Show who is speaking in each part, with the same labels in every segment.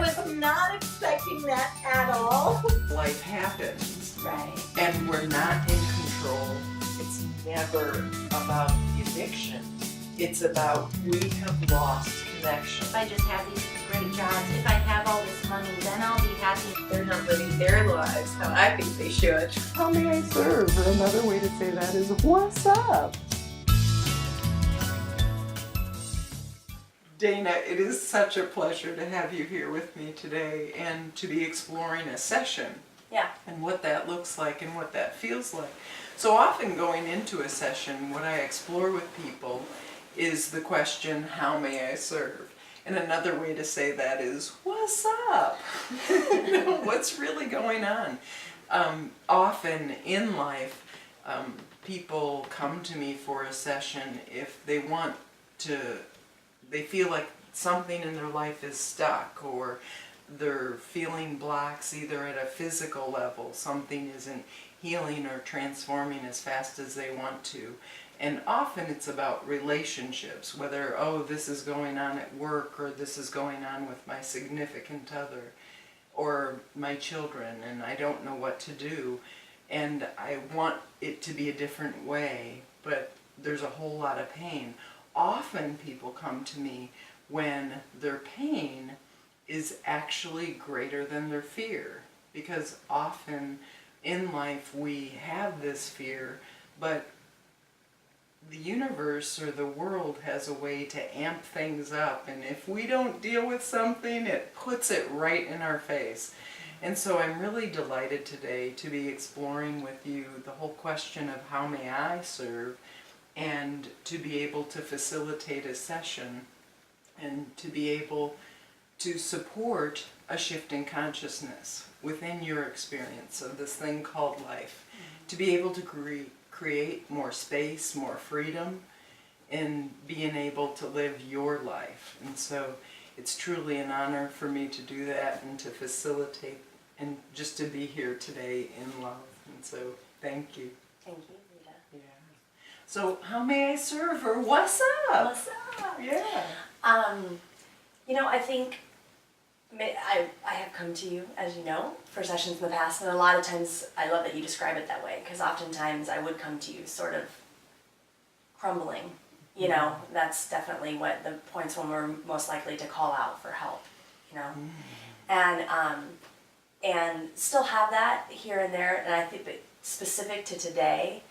Speaker 1: was not expecting that at all.
Speaker 2: Life happens.
Speaker 1: Right.
Speaker 2: And we're not in control. It's never about eviction. It's about we have lost connection.
Speaker 3: If I just have these great jobs, if I have all this money, then I'll be happy.
Speaker 1: They're not living their lives how I think they should.
Speaker 2: How may I serve? Or another way to say that is, what's up? Dana, it is such a pleasure to have you here with me today and to be exploring a session.
Speaker 3: Yeah.
Speaker 2: And what that looks like and what that feels like. So often going into a session, what I explore with people is the question, how may I serve? And another way to say that is, what's up? What's really going on? Often in life, people come to me for a session if they want to, they feel like something in their life is stuck, or they're feeling blocks either at a physical level, something isn't healing or transforming as fast as they want to. And often it's about relationships, whether, oh, this is going on at work, or this is going on with my significant other, or my children, and I don't know what to do. And I want it to be a different way, but there's a whole lot of pain. Often people come to me when their pain is actually greater than their fear, because often in life we have this fear, but the universe or the world has a way to amp things up, and if we don't deal with something, it puts it right in our face. And so I'm really delighted today to be exploring with you the whole question of how may I serve, and to be able to facilitate a session and to be able to support a shift in consciousness within your experience of this thing called life. To be able to create more space, more freedom, and being able to live your life. And so it's truly an honor for me to do that and to facilitate and just to be here today in love. And so thank you.
Speaker 3: Thank you, Rita.
Speaker 2: Yeah. So how may I serve, or what's up?
Speaker 3: What's up?
Speaker 2: Yeah.
Speaker 3: You know, I think I have come to you, as you know, for sessions in the past, and a lot of times I love that you describe it that way, because oftentimes I would come to you sort of crumbling. You know, that's definitely what the points when we're most likely to call out for help, you know. And still have that here and there, and I think that specific to today,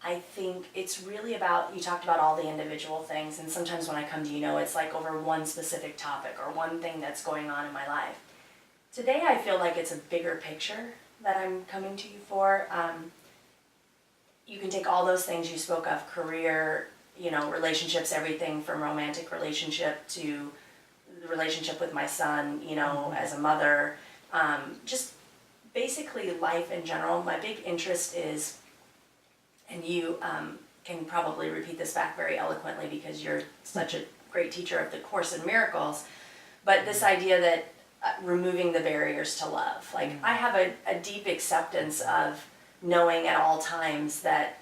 Speaker 3: I think it's really about, you talked about all the individual things, and sometimes when I come to you, know, it's like over one specific topic or one thing that's going on in my life. Today I feel like it's a bigger picture that I'm coming to you for. You can take all those things you spoke of, career, you know, relationships, everything from romantic relationship to the relationship with my son, you know, as a mother, just basically life in general. My big interest is, and you can probably repeat this back very eloquently because you're such a great teacher of the Course in Miracles, but this idea that removing the barriers to love. Like, I have a deep acceptance of knowing at all times that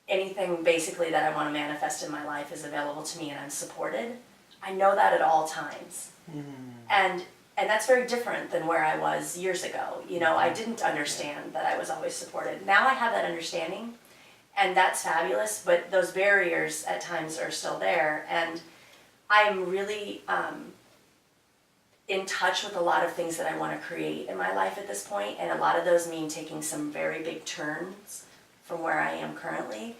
Speaker 3: anything basically that I want to manifest in my life is available to me and I'm supported. I know that at all times. And that's very different than where I was years ago. You know, I didn't understand that I was always supported. Now I have that understanding, and that's fabulous, but those barriers at times are still there. And I'm really in touch with a lot of things that I want to create in my life at this point, and a lot of those mean taking some very big turns from where I am currently,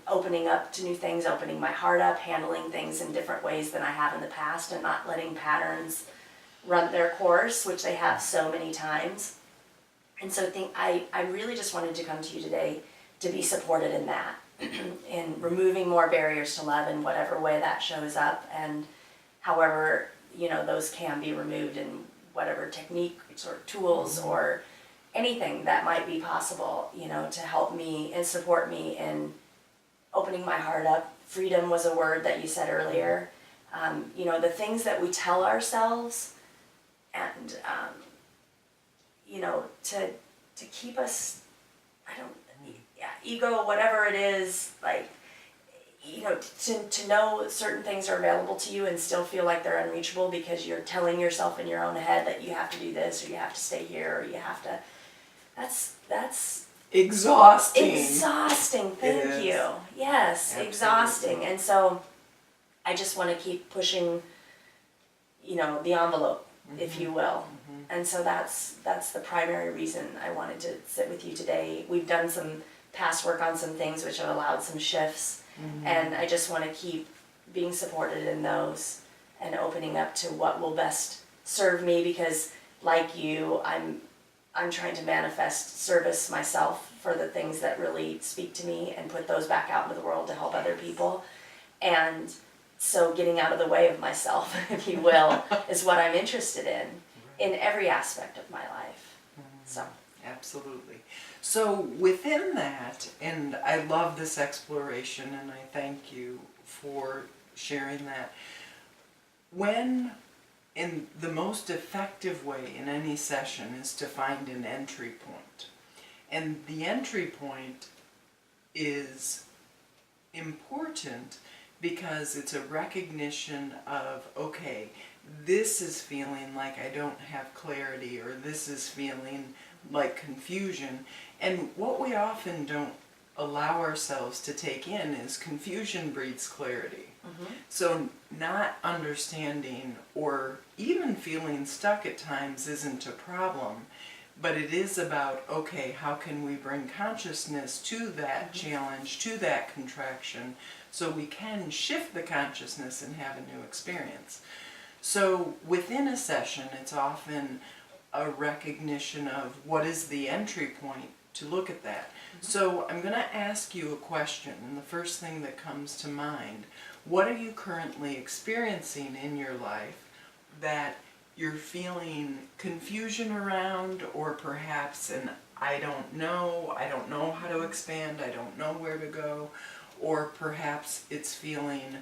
Speaker 3: opening up to new things, opening my heart up, handling things in different ways than I have in the past, and not letting patterns run their course, which they have so many times. And so I really just wanted to come to you today to be supported in that, in removing more barriers to love in whatever way that shows up, and however, you know, those can be removed in whatever techniques or tools or anything that might be possible, you know, to help me and support me in opening my heart up. Freedom was a word that you said earlier. You know, the things that we tell ourselves, and you know, to keep us, ego, whatever it is, like, you know, to know certain things are available to you and still feel like they're unreachable because you're telling yourself in your own head that you have to do this or you have to stay here or you have to, that's
Speaker 2: Exhausting.
Speaker 3: exhausting. Thank you. Yes,
Speaker 2: Absolutely.
Speaker 3: exhausting. And so I just want to keep pushing, you know, the envelope, if you will. And so that's the primary reason I wanted to sit with you today. We've done some past work on some things which have allowed some shifts, and I just want to keep being supported in those and opening up to what will best serve me, because like you, I'm trying to manifest service myself for the things that really speak to me and put those back out into the world to help other people. And so getting out of the way of myself, if you will, is what I'm interested in every aspect of my life. So.
Speaker 2: Absolutely. So within that, and I love this exploration and I thank you for sharing that, when in the most effective way in any session is to find an entry point. And the entry point is important because it's a recognition of, okay, this is feeling like I don't have clarity, or this is feeling like confusion. And what we often don't allow ourselves to take in is confusion breeds clarity. So not understanding or even feeling stuck at times isn't a problem, but it is about, okay, how can we bring consciousness to that challenge, to that contraction, so we can shift the consciousness and have a new experience. So within a session, it's often a recognition of what is the entry point to look at that. So I'm going to ask you a question, and the first thing that comes to mind, what are you currently experiencing in your life that you're feeling confusion around, or perhaps an I don't know how to expand, I don't know where to go, or perhaps it's feeling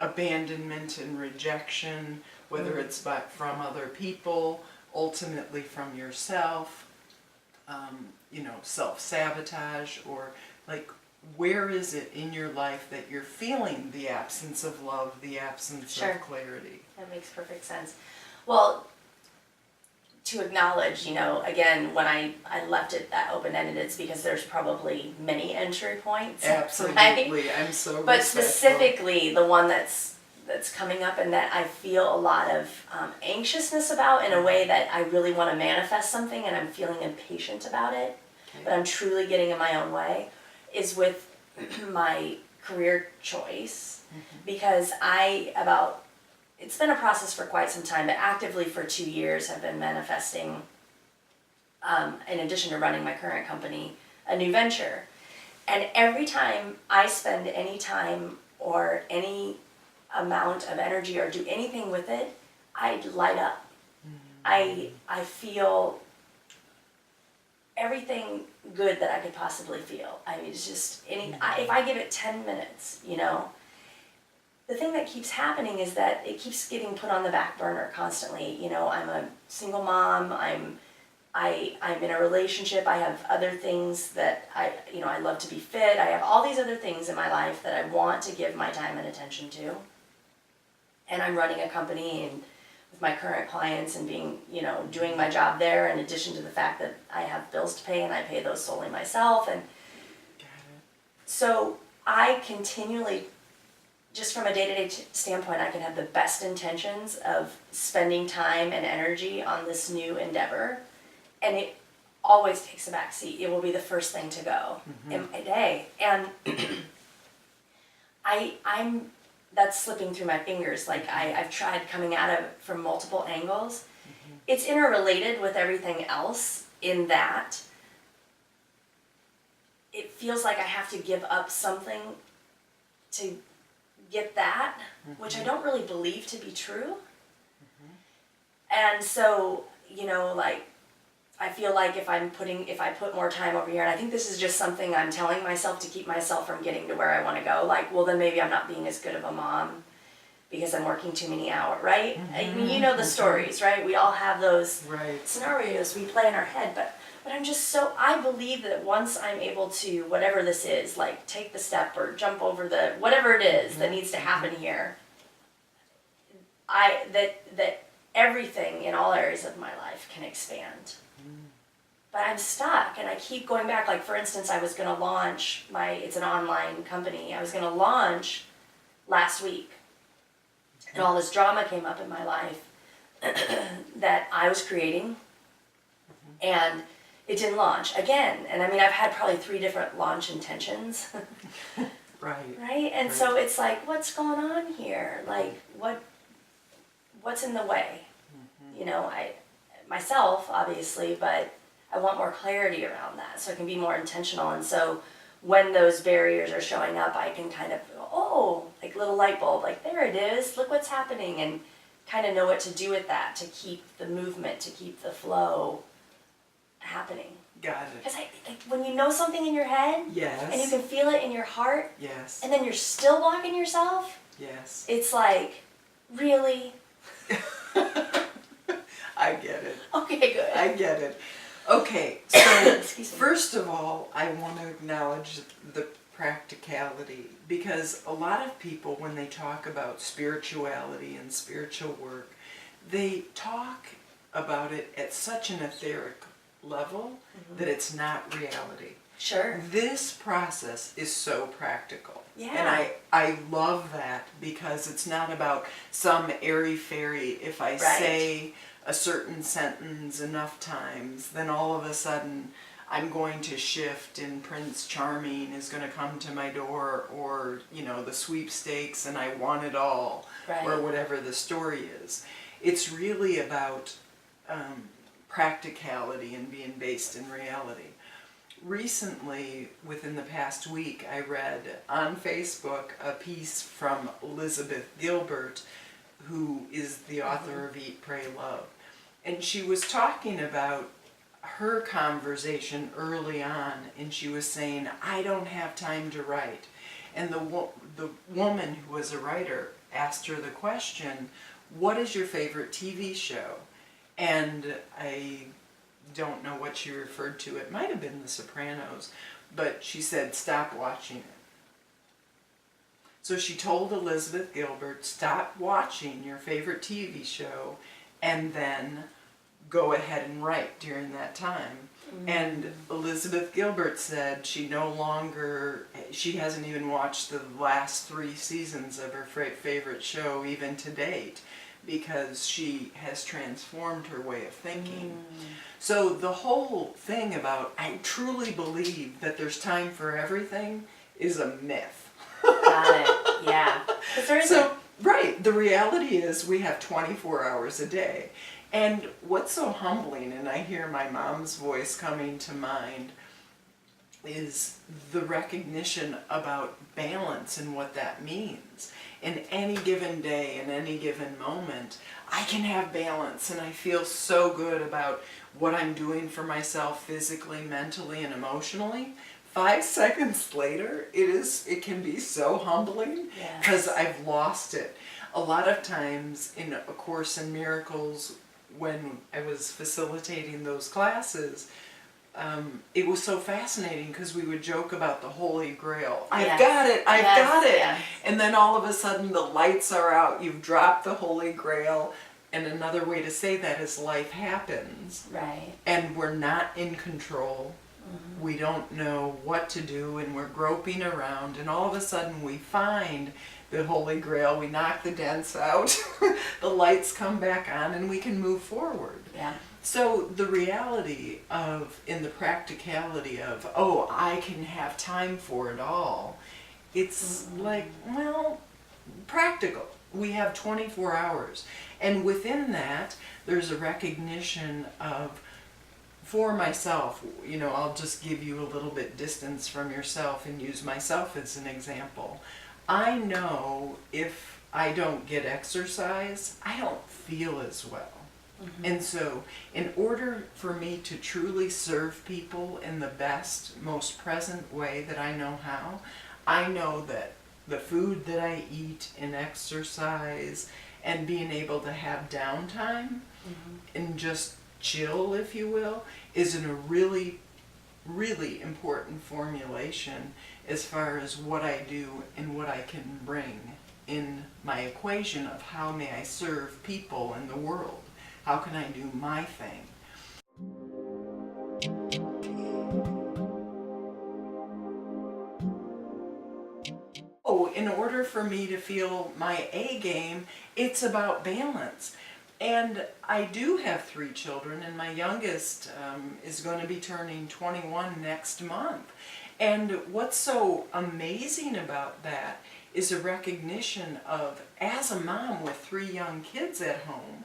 Speaker 2: abandonment and rejection, whether it's from other people, ultimately from yourself, self-sabotage, or like, where is it in your life that you're feeling the absence of love, the absence of clarity?
Speaker 3: That makes perfect sense. Well, to acknowledge, again, when I left it that open-ended, it's because there's probably many entry points.
Speaker 2: Absolutely,
Speaker 3: right?
Speaker 2: I'm so
Speaker 3: But
Speaker 2: respectful.
Speaker 3: Specifically, the one that's coming up and that I feel a lot of anxiousness about, in a way that I really want to manifest something and I'm feeling impatient about it, but I'm truly getting in my own way, is with my career choice. Because it's been a process for quite some time, but actively for 2 years have been manifesting, in addition to running my current company, a new venture. And every time I spend any time or any amount of energy or do anything with it, I light up. I feel everything good that I could possibly feel. I mean, it's just if I give it 10 minutes, the thing that keeps happening is that it keeps getting put on the back burner constantly. I'm a single mom. I'm in a relationship. I have other things that I love to be fit. I have all these other things in my life that I want to give my time and attention to. And I'm running a company and with my current clients and being, doing my job there, in addition to the fact that I have bills to pay and I pay those solely myself. And so I continually, just from a day-to-day standpoint, I can have the best intentions of spending time and energy on this new endeavor, and it always takes a back seat. It will be the first thing to go in my day. And that's slipping through my fingers. Like I've tried coming at it from multiple angles. It's interrelated with everything else in that it feels like I have to give up something to get that, which I don't really believe to be true. And so, I feel like if I put more time over here, and I think this is just something I'm telling myself to keep myself from getting to where I want to go, well, then maybe I'm not being as good of a mom because I'm working too many hours, right? I mean, the stories, right? We all have those scenarios we play in our head, but But I believe that once I'm able to, whatever this is, like take the step or jump over whatever it is that needs to happen here, that everything in all areas of my life can expand. But I'm stuck and I keep going back. Like for instance, I was gonna launch it's an online company. I was gonna launch last week. And all this drama came up in my life that I was creating, and it didn't launch again. And I mean, I've had probably 3 different launch intentions.
Speaker 2: Right.
Speaker 3: Right? And
Speaker 2: Right.
Speaker 3: so it's like, what's going on here? Like, what's in the way? You know, myself, obviously, but I want more clarity around that so I can be more intentional. And so when those barriers are showing up, I can kind of, like little light bulb, like there it is, look what's happening, and kind of know what to do with that to keep the movement, to keep the flow happening.
Speaker 2: Got it.
Speaker 3: Because when you know something in your head,
Speaker 2: Yes.
Speaker 3: and you can feel it in your heart,
Speaker 2: Yes.
Speaker 3: and then you're still blocking yourself,
Speaker 2: Yes.
Speaker 3: it's like, really?
Speaker 2: I get it.
Speaker 3: Okay, good.
Speaker 2: I get it. Okay, so
Speaker 3: Excuse me.
Speaker 2: first of all, I want to acknowledge the practicality, because a lot of people, when they talk about spirituality and spiritual work, they talk about it at such an etheric level that it's not reality.
Speaker 3: Sure.
Speaker 2: This process is so practical.
Speaker 3: Yeah.
Speaker 2: And I love that, because it's not about some airy-fairy, if I say a certain sentence enough times, then all of a sudden I'm going to shift and Prince Charming is going to come to my door, or, you know, the sweepstakes and I want it all, or whatever the story is. It's really about practicality and being based in reality. Recently, within the past week, I read on Facebook a piece from Elizabeth Gilbert, who is the author of Eat, Pray, Love. And she was talking about her conversation early on, and she was saying, I don't have time to write. And the woman who was a writer asked her the question, what is your favorite TV show? And I don't know what she referred to. It might have been The Sopranos, but she said, stop watching it. So she told Elizabeth Gilbert, stop watching your favorite TV show and then go ahead and write during that time. And Elizabeth Gilbert said she hasn't even watched the last 3 seasons of her favorite show even to date, because she has transformed her way of thinking. So the whole thing about, I truly believe that there's time for everything, is a myth.
Speaker 3: Got it. Yeah.
Speaker 2: So, right, the reality is we have 24 hours a day. And what's so humbling, and I hear my mom's voice coming to mind, is the recognition about balance and what that means. In any given day, in any given moment, I can have balance, and I feel so good about what I'm doing for myself physically, mentally, and emotionally. 5 seconds later, it can be so humbling, because I've lost it. A lot of times in A Course in Miracles, when I was facilitating those classes, it was so fascinating, because we would joke about the Holy Grail. I've got it, I've got it.
Speaker 3: Yes.
Speaker 2: And then all of a sudden the lights are out, you've dropped the Holy Grail. And another way to say that is life happens.
Speaker 3: Right.
Speaker 2: And we're not in control. We don't know what to do, and we're groping around, and all of a sudden we find the Holy Grail, we knock the dents out, the lights come back on, and we can move forward.
Speaker 3: Yeah.
Speaker 2: So the reality of, in the practicality of, I can have time for it all, it's like, well, practical. We have 24 hours. And within that, there's a recognition of, for myself, I'll just give you a little bit distance from yourself and use myself as an example. I know if I don't get exercise, I don't feel as well. And so, in order for me to truly serve people in the best, most present way that I know how, I know that the food that I eat and exercise and being able to have downtime and just Jill, if you will, is in a really, really important formulation as far as what I do and what I can bring in my equation of how may I serve people in the world. How can I do my thing? Oh, in order for me to feel my A game, it's about balance. And I do have 3 children, and my youngest is going to be turning 21 next month. And what's so amazing about that is a recognition of, as a mom with 3 young kids at home,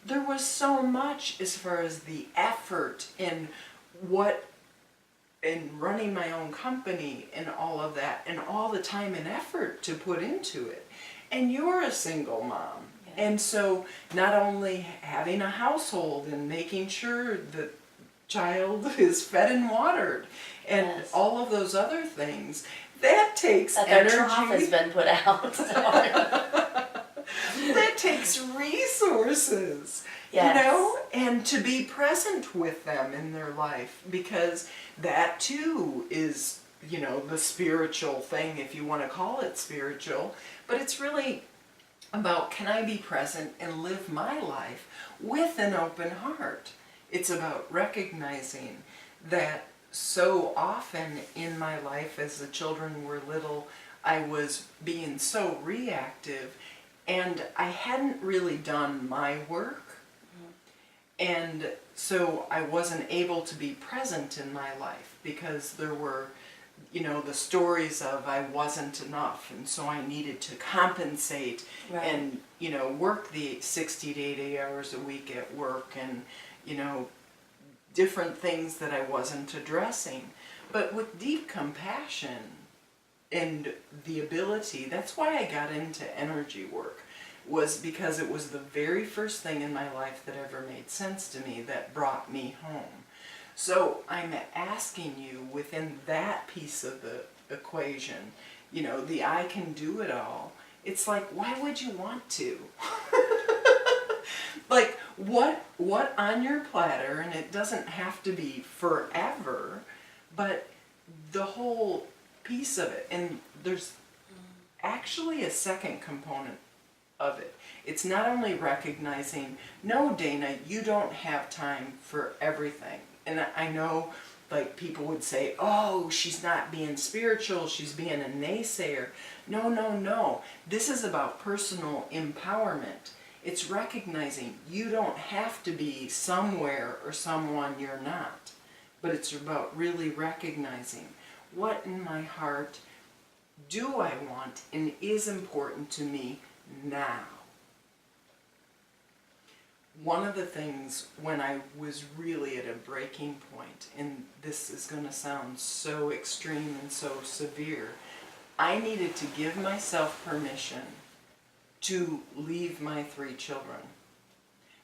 Speaker 2: there was so much as far as the effort in running my own company and all of that, and all the time and effort to put into it. And you're a single mom. Yeah. And so not only having a household and making sure the child is fed and watered and yes. all of those other things, that takes energy.
Speaker 3: Their trough has been put out.
Speaker 2: That takes resources.
Speaker 3: Yes.
Speaker 2: You know, and to be present with them in their life, because that too is, you know, the spiritual thing, if you want to call it spiritual, but it's really about, can I be present and live my life with an open heart? It's about recognizing that so often in my life as the children were little, I was being so reactive and I hadn't really done my work. And so I wasn't able to be present in my life because there were, you know, the stories of I wasn't enough, and so I needed to compensate right. and, you know, work the 60 to 80 hours a week at work and, you know, different things that I wasn't addressing. But with deep compassion and the ability, that's why I got into energy work, was because it was the very first thing in my life that ever made sense to me that brought me home. So I'm asking you within that piece of the equation, you know, the I can do it all, it's like, why would you want to? Like, what on your platter, and it doesn't have to be forever, but the whole piece of it, and there's actually a second component of it. It's not only recognizing, no, Dana, you don't have time for everything. And I know, like, people would say, oh, she's not being spiritual, she's being a naysayer. No, no, no. This is about personal empowerment. It's recognizing you don't have to be somewhere or someone you're not. But it's about really recognizing what in my heart do I want and is important to me now. One of the things when I was really at a breaking point, and this is going to sound so extreme and so severe, I needed to give myself permission to leave my 3 children.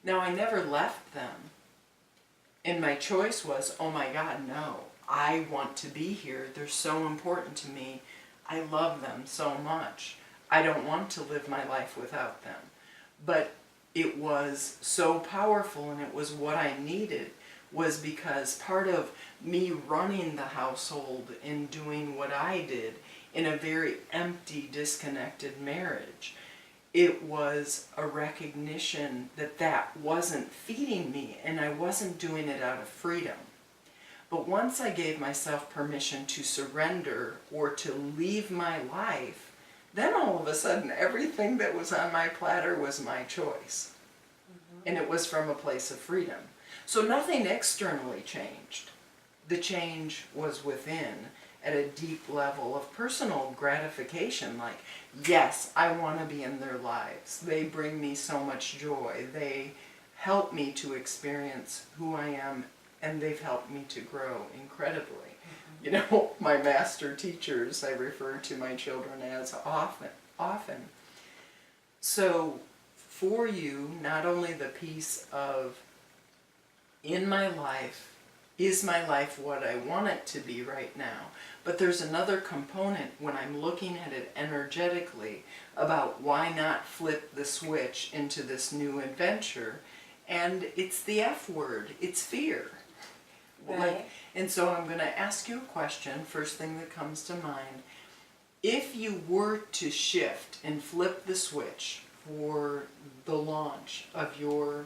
Speaker 2: Now, I never left them, and my choice was, oh my God, no, I want to be here. They're so important to me. I love them so much. I don't want to live my life without them. But it was so powerful, and it was what I needed, was because part of me running the household and doing what I did in a very empty, disconnected marriage, it was a recognition that that wasn't feeding me, and I wasn't doing it out of freedom. But once I gave myself permission to surrender or to leave my life, then all of a sudden everything that was on my platter was my choice. Mm-hmm. And it was from a place of freedom. So nothing externally changed. The change was within, at a deep level of personal gratification, like, yes, I want to be in their lives. They bring me so much joy. They help me to experience who I am, and they've helped me to grow incredibly. Mm-hmm. You know, my master teachers, I refer to my children as often. So for you, not only the piece of, in my life, is my life what I want it to be right now? But there's another component when I'm looking at it energetically about why not flip the switch into this new adventure. And it's the F word, it's fear.
Speaker 3: Right.
Speaker 2: And so I'm going to ask you a question, first thing that comes to mind. If you were to shift and flip the switch for the launch of your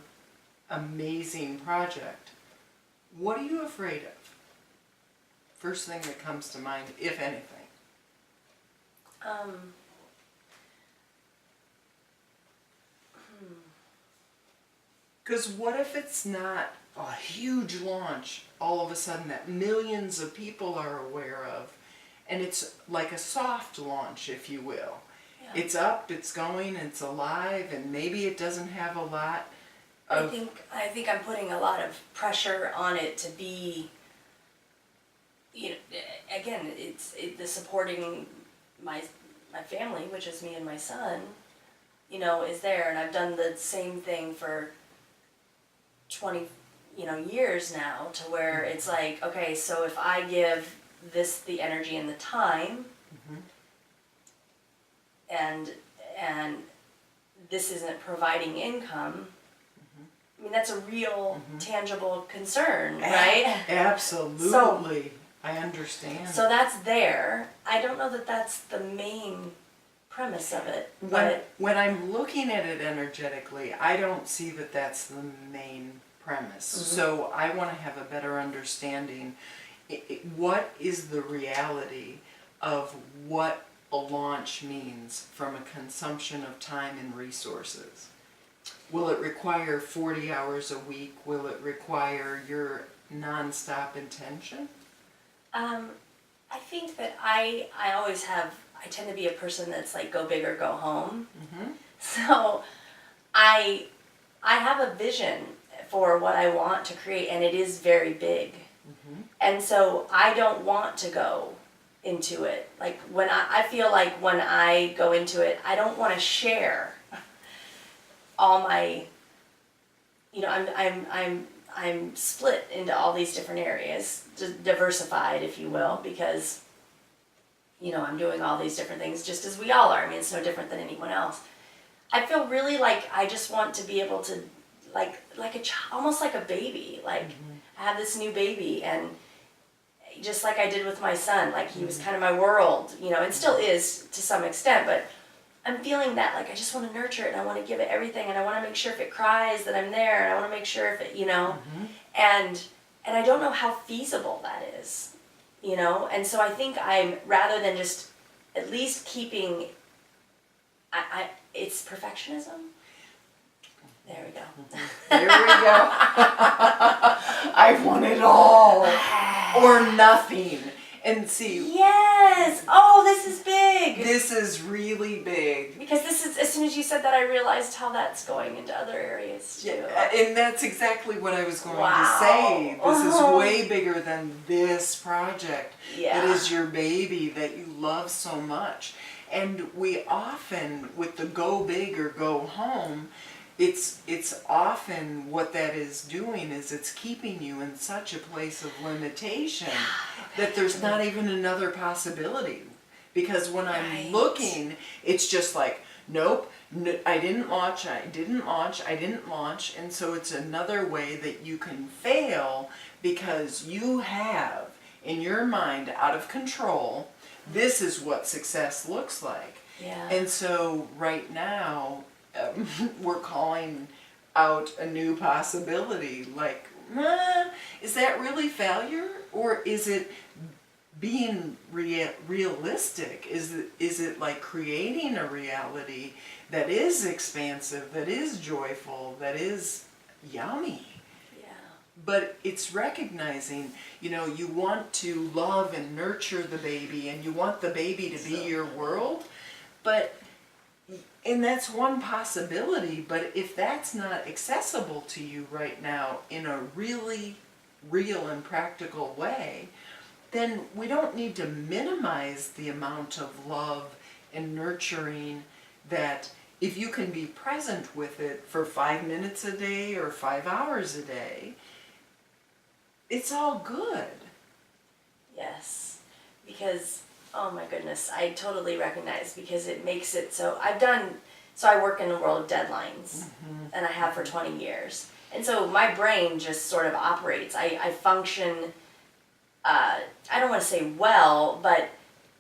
Speaker 2: amazing project, what are you afraid of? First thing that comes to mind, if anything. Because what if it's not a huge launch all of a sudden that millions of people are aware of, and it's like a soft launch, if you will.
Speaker 3: Yeah.
Speaker 2: It's up, it's going, it's alive, and maybe it doesn't have a lot of...
Speaker 3: I think I'm putting a lot of pressure on it to be, you know, again, the supporting my family, which is me and my son, you know, is there, and I've done the same thing for 20, years now, to where it's like, okay, so if I give this the energy and the time, and this isn't providing income, I mean, that's a real tangible concern, right?
Speaker 2: Absolutely. I understand.
Speaker 3: So that's there. I don't know that that's the main premise of it.
Speaker 2: When I'm looking at it energetically, I don't see that that's the main premise. So I want to have a better understanding. What is the reality of what a launch means from a consumption of time and resources? Will it require 40 hours a week? Will it require your nonstop intention?
Speaker 3: I think that I always have, I tend to be a person that's like go big or go home. So I have a vision for what I want to create, and it is very big. And so I don't want to go into it. Like when I feel like when I go into it, I don't want to share all my, I'm split into all these different areas, diversified, if you will, because, I'm doing all these different things just as we all are. I mean, it's no different than anyone else. I feel really like I just want to be able to, like a child, almost like a baby. Like I have this new baby, and just like I did with my son, like he was kind of my world, and still is to some extent, but I'm feeling that, like, I just want to nurture it, and I want to give it everything, and I want to make sure if it cries that I'm there, and I want to make sure if it, and I don't know how feasible that is, and so I think I'm, rather than just at least keeping, it's perfectionism. There we go.
Speaker 2: There we go. I want it all or nothing. And see,
Speaker 3: yes! Oh, this is big!
Speaker 2: This is really big.
Speaker 3: Because this is, as soon as you said that, I realized how that's going into other areas too.
Speaker 2: Yeah, and that's exactly what I was going
Speaker 3: Wow.
Speaker 2: to say. This is way bigger than this project.
Speaker 3: Yeah.
Speaker 2: It is your baby that you love so much. And we often, with the go big or go home, it's often what that is doing is it's keeping you in such a place of limitation that there's not even another possibility. Because when I'm looking, it's just like, nope, I didn't launch, and so it's another way that you can fail because you have, in your mind, out of control, this is what success looks like.
Speaker 3: Yeah.
Speaker 2: And so right now, we're calling out a new possibility, like, is that really failure, or is it being realistic? Is it like creating a reality that is expansive, that is joyful, that is yummy?
Speaker 3: Yeah.
Speaker 2: But it's recognizing, you want to love and nurture the baby, and you want the baby to be your world, and that's one possibility, but if that's not accessible to you right now in a really real and practical way, then we don't need to minimize the amount of love and nurturing that if you can be present with it for 5 minutes a day or 5 hours a day, it's all good.
Speaker 3: Yes. Because, oh my goodness, I totally recognize, because it makes it so, I work in the world of deadlines, and I have for 20 years. And so my brain just sort of operates. I function, I don't want to say well, but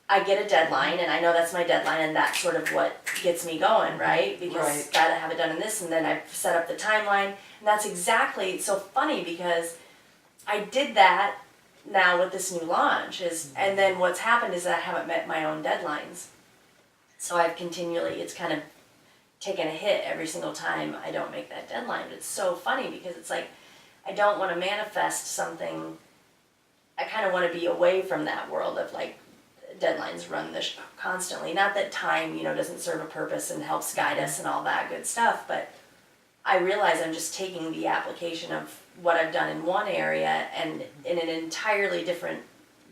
Speaker 3: I get a deadline and I know that's my deadline and that's sort of what gets me going, right? Because
Speaker 2: Right.
Speaker 3: gotta have it done in this, and then I've set up the timeline. And that's exactly, it's so funny because I did that now with this new launch and then what's happened is that I haven't met my own deadlines. So I've continually, it's kind of taken a hit every single time I don't make that deadline. But it's so funny because it's like, I don't want to manifest something, I kind of want to be away from that world of like, deadlines run this constantly. Not that time, doesn't serve a purpose and helps guide us and all that good stuff, but I realize I'm just taking the application of what I've done in one area and in an entirely different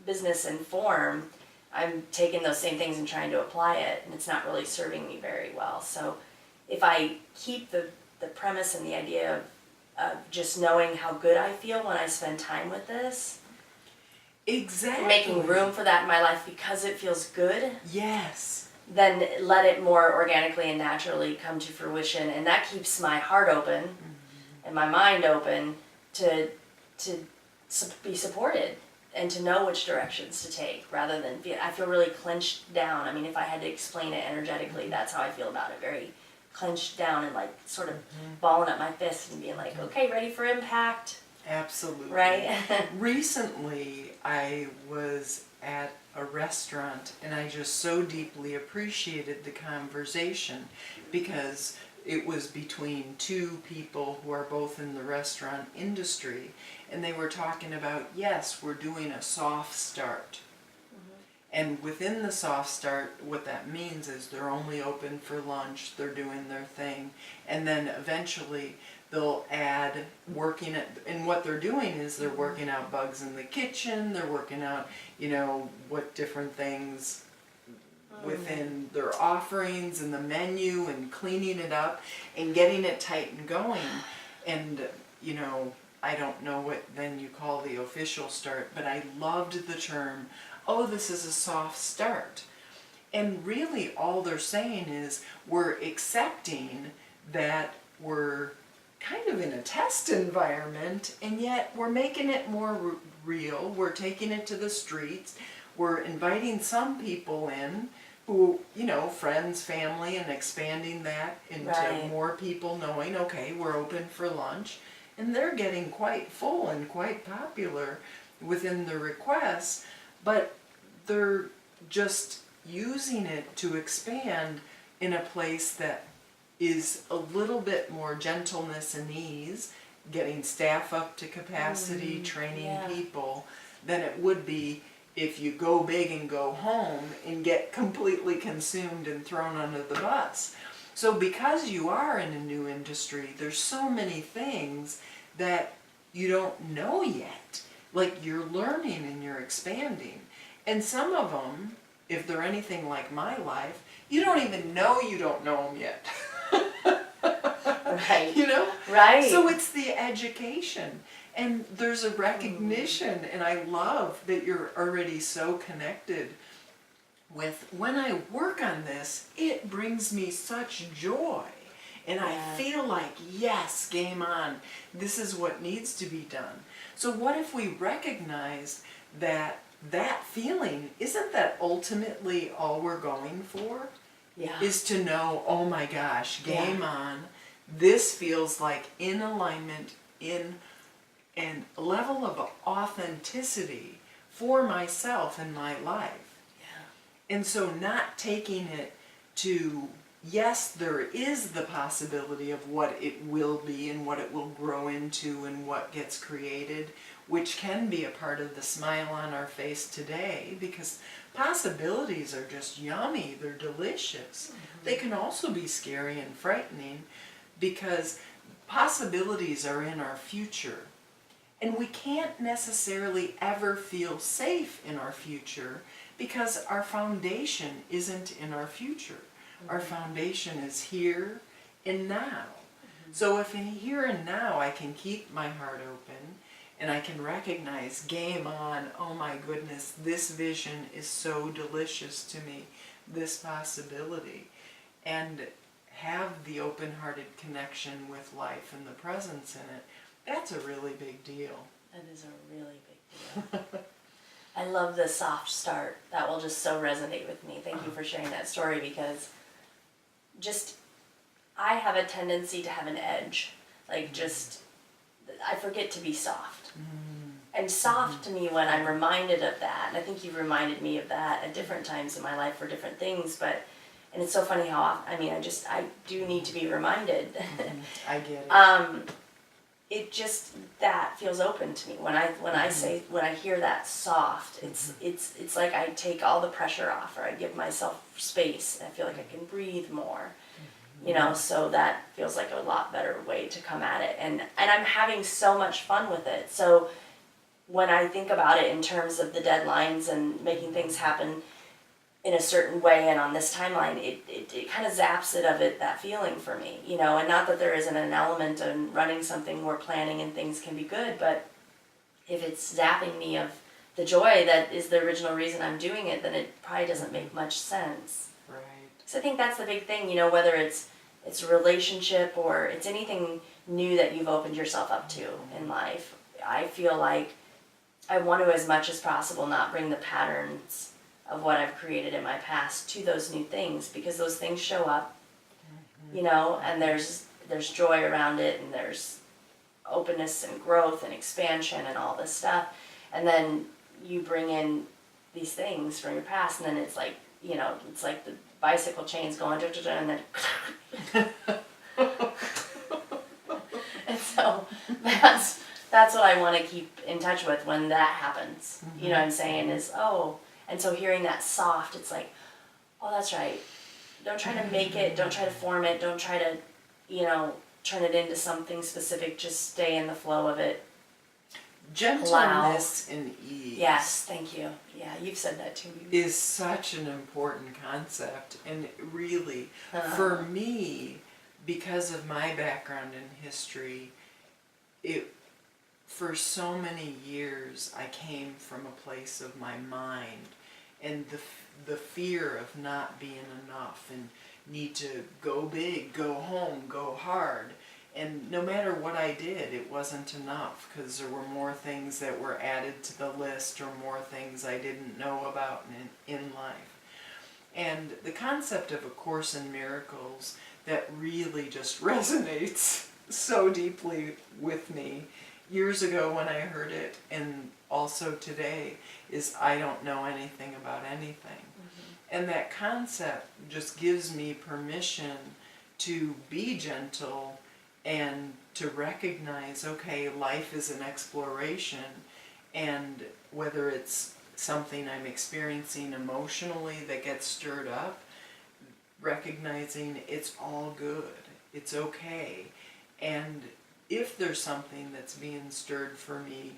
Speaker 3: business and form, I'm taking those same things and trying to apply it, and it's not really serving me very well. So if I keep the premise and the idea of just knowing how good I feel when I spend time with this,
Speaker 2: Exactly.
Speaker 3: making room for that in my life because it feels good,
Speaker 2: Yes.
Speaker 3: then let it more organically and naturally come to fruition, and that keeps my heart open and my mind open to be supported and to know which directions to take rather than I feel really clenched down. I mean, if I had to explain it energetically, that's how I feel about it. Very clenched down and like sort of balling up my fist and being like, okay, ready for impact.
Speaker 2: Absolutely.
Speaker 3: Right?
Speaker 2: Recently, I was at a restaurant and I just so deeply appreciated the conversation because it was between two people who are both in the restaurant industry, and they were talking about, yes, we're doing a soft start. And within the soft start, what that means is they're only open for lunch, they're doing their thing, and then eventually they'll add working at, and what they're doing is they're working out bugs in the kitchen, they're working out, what different things within their offerings and the menu and cleaning it up and getting it tight and going. And, I don't know what then you call the official start, but I loved the term, oh, this is a soft start. And really all they're saying is we're accepting that we're kind of in a test environment, and yet we're making it more real. We're taking it to the streets. We're inviting some people in who, friends, family, and expanding that into
Speaker 3: Right.
Speaker 2: more people knowing, okay, we're open for lunch. And they're getting quite full and quite popular within the requests, but they're just using it to expand in a place that is a little bit more gentleness and ease, getting staff up to capacity, training
Speaker 3: yeah.
Speaker 2: people, than it would be if you go big and go home and get completely consumed and thrown under the bus. So because you are in a new industry, there's so many things that you don't know yet. Like you're learning and you're expanding. And some of them, if they're anything like my life, you don't even know you don't know them yet.
Speaker 3: Right. Right.
Speaker 2: So it's the education. And there's a recognition, and I love that you're already so connected with, when I work on this, it brings me such joy. And I feel like, yes, game on. This is what needs to be done. So what if we recognize that that feeling, isn't that ultimately all we're going for?
Speaker 3: Yeah.
Speaker 2: Is to know, oh my gosh, game on. This feels like in alignment, in a level of authenticity for myself and my life.
Speaker 3: Yeah.
Speaker 2: And so not taking it to, yes, there is the possibility of what it will be and what it will grow into and what gets created, which can be a part of the smile on our face today, because possibilities are just yummy, they're delicious. They can also be scary and frightening because possibilities are in our future. And we can't necessarily ever feel safe in our future because our foundation isn't in our future. Our foundation is here and now. So if in here and now I can keep my heart open and I can recognize, game on, oh my goodness, this vision is so delicious to me, this possibility. And have the open-hearted connection with life and the presence in it, that's a really big deal.
Speaker 3: That is a really big deal. I love the soft start. That will just so resonate with me. Thank you for sharing that story, because just, I have a tendency to have an edge. Like, just, I forget to be soft. And soft to me, when I'm reminded of that, and I think you've reminded me of that at different times in my life for different things, but, and it's so funny how often, I mean, I do need to be reminded.
Speaker 2: I get it.
Speaker 3: It just, that feels open to me when I say, when I hear that soft, it's like I take all the pressure off, or I give myself space, and I feel like I can breathe more, you know. So that feels like a lot better way to come at it, and I'm having so much fun with it. So when I think about it in terms of the deadlines and making things happen in a certain way and on this timeline, it kind of zaps it of it, that feeling for me, you know. And not that there isn't an element in running something where planning and things can be good, but if it's zapping me of the joy that is the original reason I'm doing it, then it probably doesn't make much sense.
Speaker 2: Right.
Speaker 3: So I think that's the big thing, you know, whether it's a relationship or it's anything new that you've opened yourself up to in life. I feel like I want to, as much as possible, not bring the patterns of what I've created in my past to those new things, because those things show up, you know, and there's joy around it, and there's openness and growth and expansion and all this stuff. And then you bring in these things from your past, and then it's like, you know, it's like the bicycle chains going, and then and so that's what I want to keep in touch with when that happens. You know what I'm saying, is, oh. And so hearing that soft, it's like, oh, that's right. Don't try to make it, don't try to form it, don't try to, you know, turn it into something specific, just stay in the flow of it.
Speaker 2: Gentleness and ease.
Speaker 3: Yes, thank you. Yeah, you've said that to me.
Speaker 2: Is such an important concept, and really, for me, because of my background in history, for so many years I came from a place of my mind and the fear of not being enough and need to go big, go home, go hard. And no matter what I did, it wasn't enough, because there were more things that were added to the list, or more things I didn't know about in life. And the concept of A Course in Miracles that really just resonates so deeply with me years ago when I heard it, and also today, is I don't know anything about anything. And that concept just gives me permission to be gentle and to recognize, okay, life is an exploration, and whether it's something I'm experiencing emotionally that gets stirred up, recognizing it's all good, it's okay. And if there's something that's being stirred for me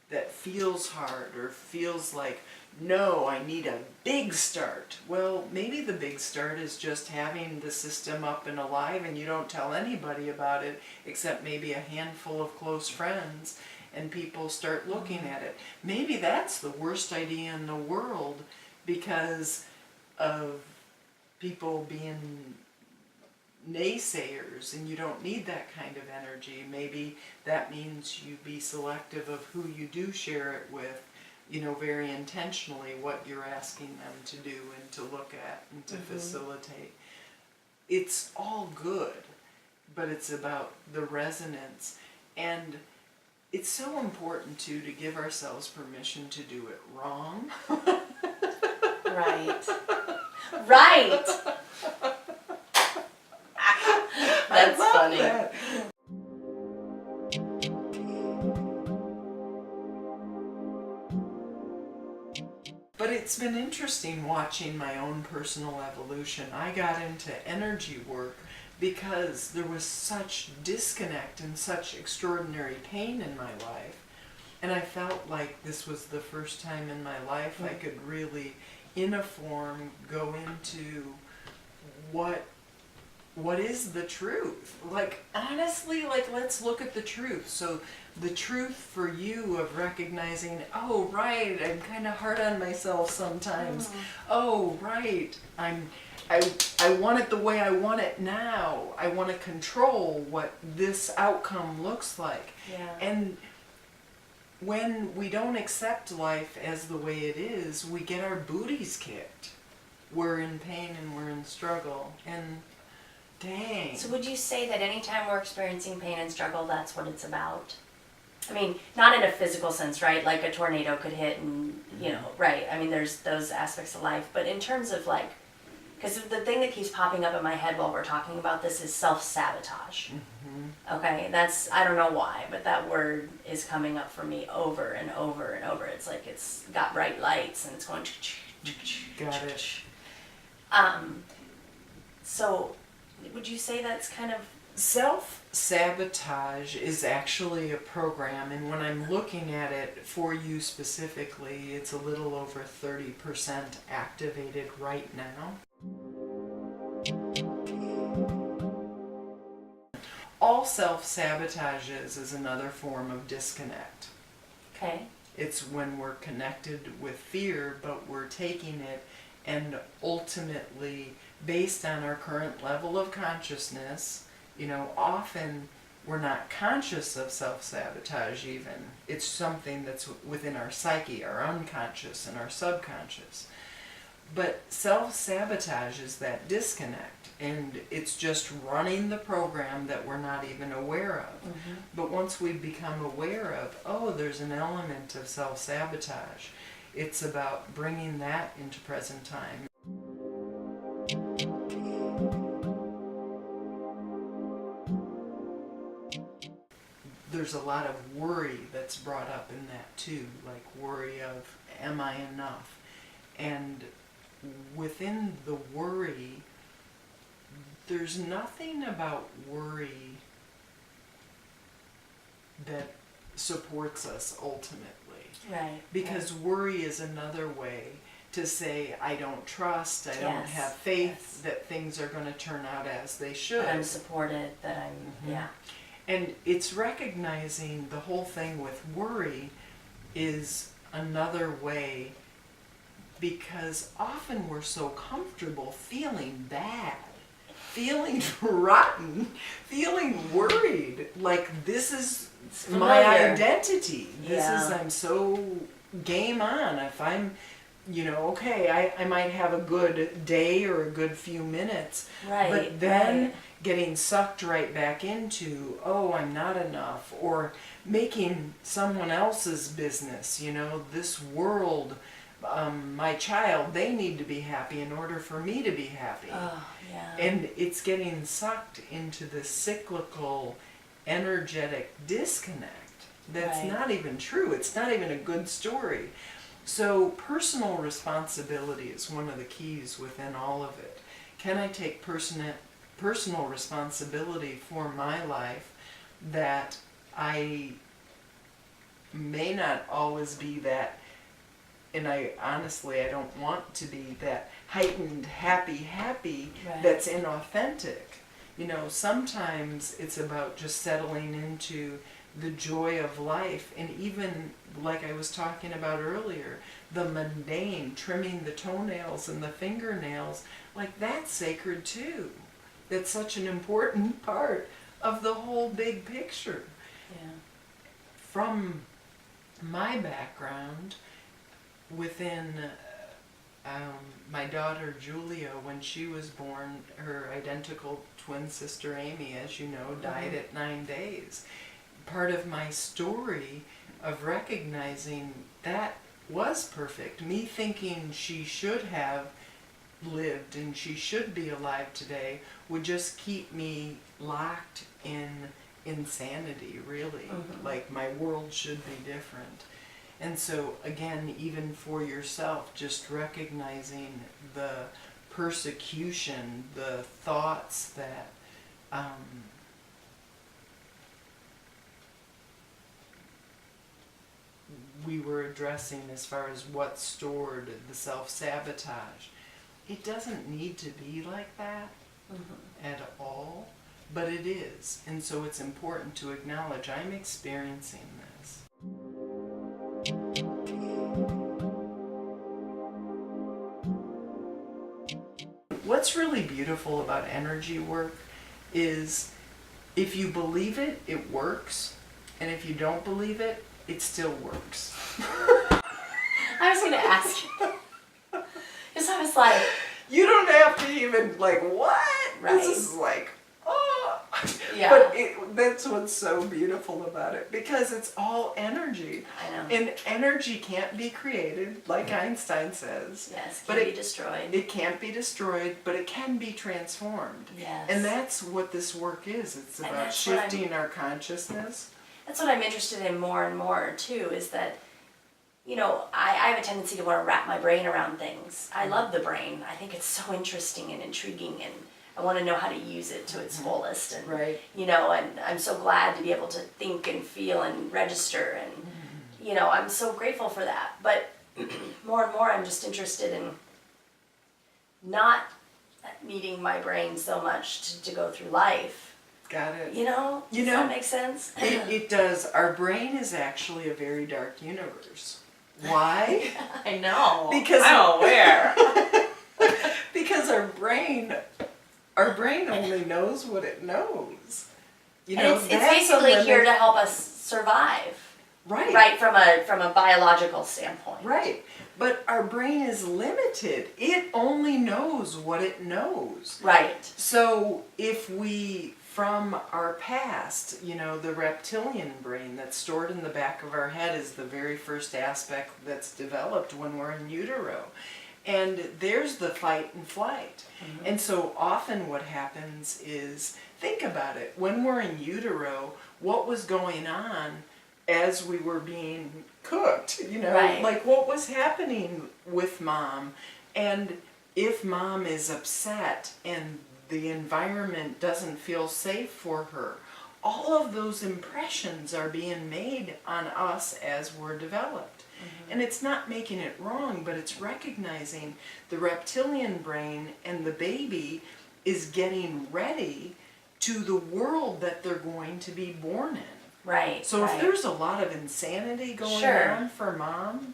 Speaker 2: that feels hard, or feels like, no, I need a big start. Well, maybe the big start is just having the system up and alive, and you don't tell anybody about it except maybe a handful of close friends, and people start looking at it. Maybe that's the worst idea in the world because of people being naysayers, and you don't need that kind of energy. Maybe that means you be selective of who you do share it with, you know, very intentionally, what you're asking them to do and to look at and to facilitate. It's all good, but it's about the resonance. And it's so important too to give ourselves permission to do it wrong.
Speaker 3: Right. Right. That's funny.
Speaker 2: That. But it's been interesting watching my own personal evolution. I got into energy work because there was such disconnect and such extraordinary pain in my life. And I felt like this was the first time in my life I could really, in a form, go into what what is the truth? Like, honestly, like, let's look at the truth. So the truth for you of recognizing, oh, right, I'm kind of hard on myself sometimes. Oh, right, I want it the way I want it now. I want to control what this outcome looks like.
Speaker 3: Yeah.
Speaker 2: And when we don't accept life as the way it is, we get our booties kicked. We're in pain and we're in struggle. And dang.
Speaker 3: So would you say that anytime we're experiencing pain and struggle, that's what it's about? I mean, not in a physical sense, right? Like a tornado could hit and, you know, right. I mean, there's those aspects of life. But in terms of like, because the thing that keeps popping up in my head while we're talking about this is self-sabotage. Okay, that's, I don't know why, but that word is coming up for me over and over and over. It's like it's got bright lights and it's going
Speaker 2: Got it.
Speaker 3: So would you say that's kind of...
Speaker 2: Self-sabotage is actually a program, and when I'm looking at it for you specifically, it's a little over 30% activated right now. All self-sabotage is another form of disconnect.
Speaker 3: Okay.
Speaker 2: It's when we're connected with fear, but we're taking it and ultimately, based on our current level of consciousness, you know, often we're not conscious of self-sabotage even. It's something that's within our psyche, our unconscious and our subconscious. But self-sabotage is that disconnect, and it's just running the program that we're not even aware of. But once we become aware of, oh, there's an element of self-sabotage, it's about bringing that into present time. There's a lot of worry that's brought up in that too, like worry of, am I enough? And within the worry, there's nothing about worry that supports us ultimately.
Speaker 3: Right.
Speaker 2: Because worry is another way to say, I don't trust, I don't
Speaker 3: Yes,
Speaker 2: have faith
Speaker 3: yes.
Speaker 2: that things are going to turn out as they should.
Speaker 3: That I'm supported, that I'm, yeah.
Speaker 2: And it's recognizing the whole thing with worry is another way, because often we're so comfortable feeling bad, feeling rotten, feeling worried, like this is my
Speaker 3: familiar.
Speaker 2: Identity. This is,
Speaker 3: Yeah.
Speaker 2: I'm so game on. If I'm, you know, okay, I might have a good day or a good few minutes,
Speaker 3: Right.
Speaker 2: but then
Speaker 3: right.
Speaker 2: getting sucked right back into, oh, I'm not enough, or making someone else's business, you know, this world, my child, they need to be happy in order for me to be happy.
Speaker 3: Oh, yeah.
Speaker 2: And it's getting sucked into this cyclical, energetic disconnect that's
Speaker 3: Right.
Speaker 2: not even true. It's not even a good story. So personal responsibility is one of the keys within all of it. Can I take personal responsibility for my life, that I may not always be that, and I honestly, I don't want to be that heightened, happy,
Speaker 3: Right.
Speaker 2: that's inauthentic. You know, sometimes it's about just settling into the joy of life, and even like I was talking about earlier, the mundane, trimming the toenails and the fingernails, like that's sacred too. That's such an important part of the whole big picture.
Speaker 3: Yeah.
Speaker 2: From my background, within my daughter Julia, when she was born, her identical twin sister Amy, as you know, died at 9 days. Part of my story of recognizing that was perfect, me thinking she should have lived and she should be alive today, would just keep me locked in insanity, really. Like my world should be different. And so again, even for yourself, just recognizing the persecution, the thoughts that we were addressing as far as what's stored, the self-sabotage. It doesn't need to be like that. at all, but it is. And so it's important to acknowledge I'm experiencing this. What's really beautiful about energy work is if you believe it, it works. And if you don't believe it, it still works.
Speaker 3: I was going to ask you. Because I was like,
Speaker 2: You don't have to even like, what?
Speaker 3: Right.
Speaker 2: This is like, oh.
Speaker 3: Yeah.
Speaker 2: But that's what's so beautiful about it, because it's all energy.
Speaker 3: I know.
Speaker 2: And energy can't be created, like Einstein says.
Speaker 3: Yes,
Speaker 2: But
Speaker 3: can be destroyed.
Speaker 2: It can't be destroyed, but it can be transformed.
Speaker 3: Yes.
Speaker 2: And that's what this work is. It's
Speaker 3: And
Speaker 2: about
Speaker 3: that's what
Speaker 2: shifting our consciousness.
Speaker 3: That's what I'm interested in more and more too, is that, I have a tendency to want to wrap my brain around things. I love the brain. I think it's so interesting and intriguing, and I want to know how to use it to its fullest. And,
Speaker 2: Right.
Speaker 3: and I'm so glad to be able to think and feel and register, and, I'm so grateful for that. But more and more I'm just interested in not needing my brain so much to go through life.
Speaker 2: Got it.
Speaker 3: Does that make sense?
Speaker 2: It does. Our brain is actually a very dark universe. Why?
Speaker 3: I know.
Speaker 2: Because
Speaker 3: I'm aware.
Speaker 2: because our brain only knows what it knows.
Speaker 3: And it's basically here to help us survive.
Speaker 2: Right.
Speaker 3: Right, from a biological standpoint.
Speaker 2: Right. But our brain is limited. It only knows what it knows.
Speaker 3: Right.
Speaker 2: So if we, from our past, the reptilian brain that's stored in the back of our head is the very first aspect that's developed when we're in utero. And there's the fight and flight. Mm-hmm. And so often what happens is, think about it, when we're in utero, what was going on as we were being cooked,
Speaker 3: Right.
Speaker 2: like what was happening with mom. And if mom is upset and the environment doesn't feel safe for her, all of those impressions are being made on us as we're developed. Mm-hmm. And it's not making it wrong, but it's recognizing the reptilian brain and the baby is getting ready to the world that they're going to be born in.
Speaker 3: Right.
Speaker 2: So if there's a lot of insanity going on for mom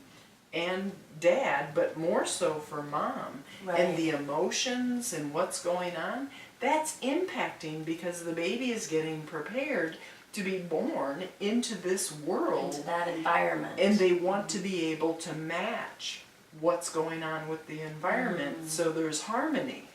Speaker 2: and dad, but more so for mom, and the emotions and what's going on, that's impacting because the baby is getting prepared to be born into this world.
Speaker 3: Into that environment.
Speaker 2: And they want to be able to match what's going on with the environment, so there's harmony.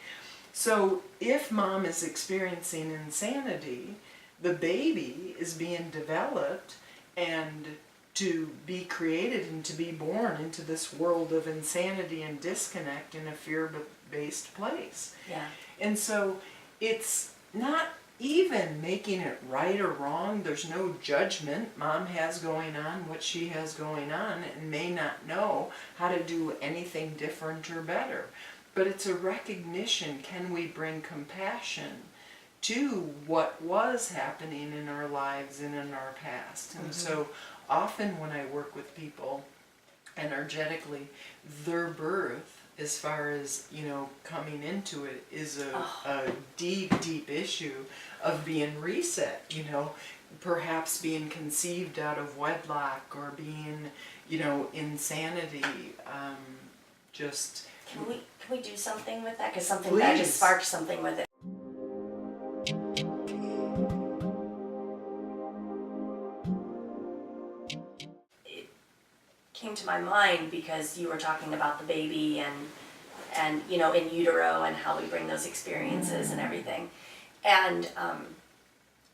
Speaker 2: So if mom is experiencing insanity, the baby is being developed and to be created and to be born into this world of insanity and disconnect in a fear-based place.
Speaker 3: Yeah.
Speaker 2: And so it's not even making it right or wrong. There's no judgment mom has going on, what she has going on, and may not know how to do anything different or better. But it's a recognition, can we bring compassion to what was happening in our lives and in our past. And so often when I work with people energetically, their birth, as far as, coming into it, is a deep, deep issue of being reset, perhaps being conceived out of wedlock or being, insanity, just...
Speaker 3: Can we do something with that? Because that just sparked something with it. Came to my mind because you were talking about the baby and in utero and how we bring those experiences and everything. And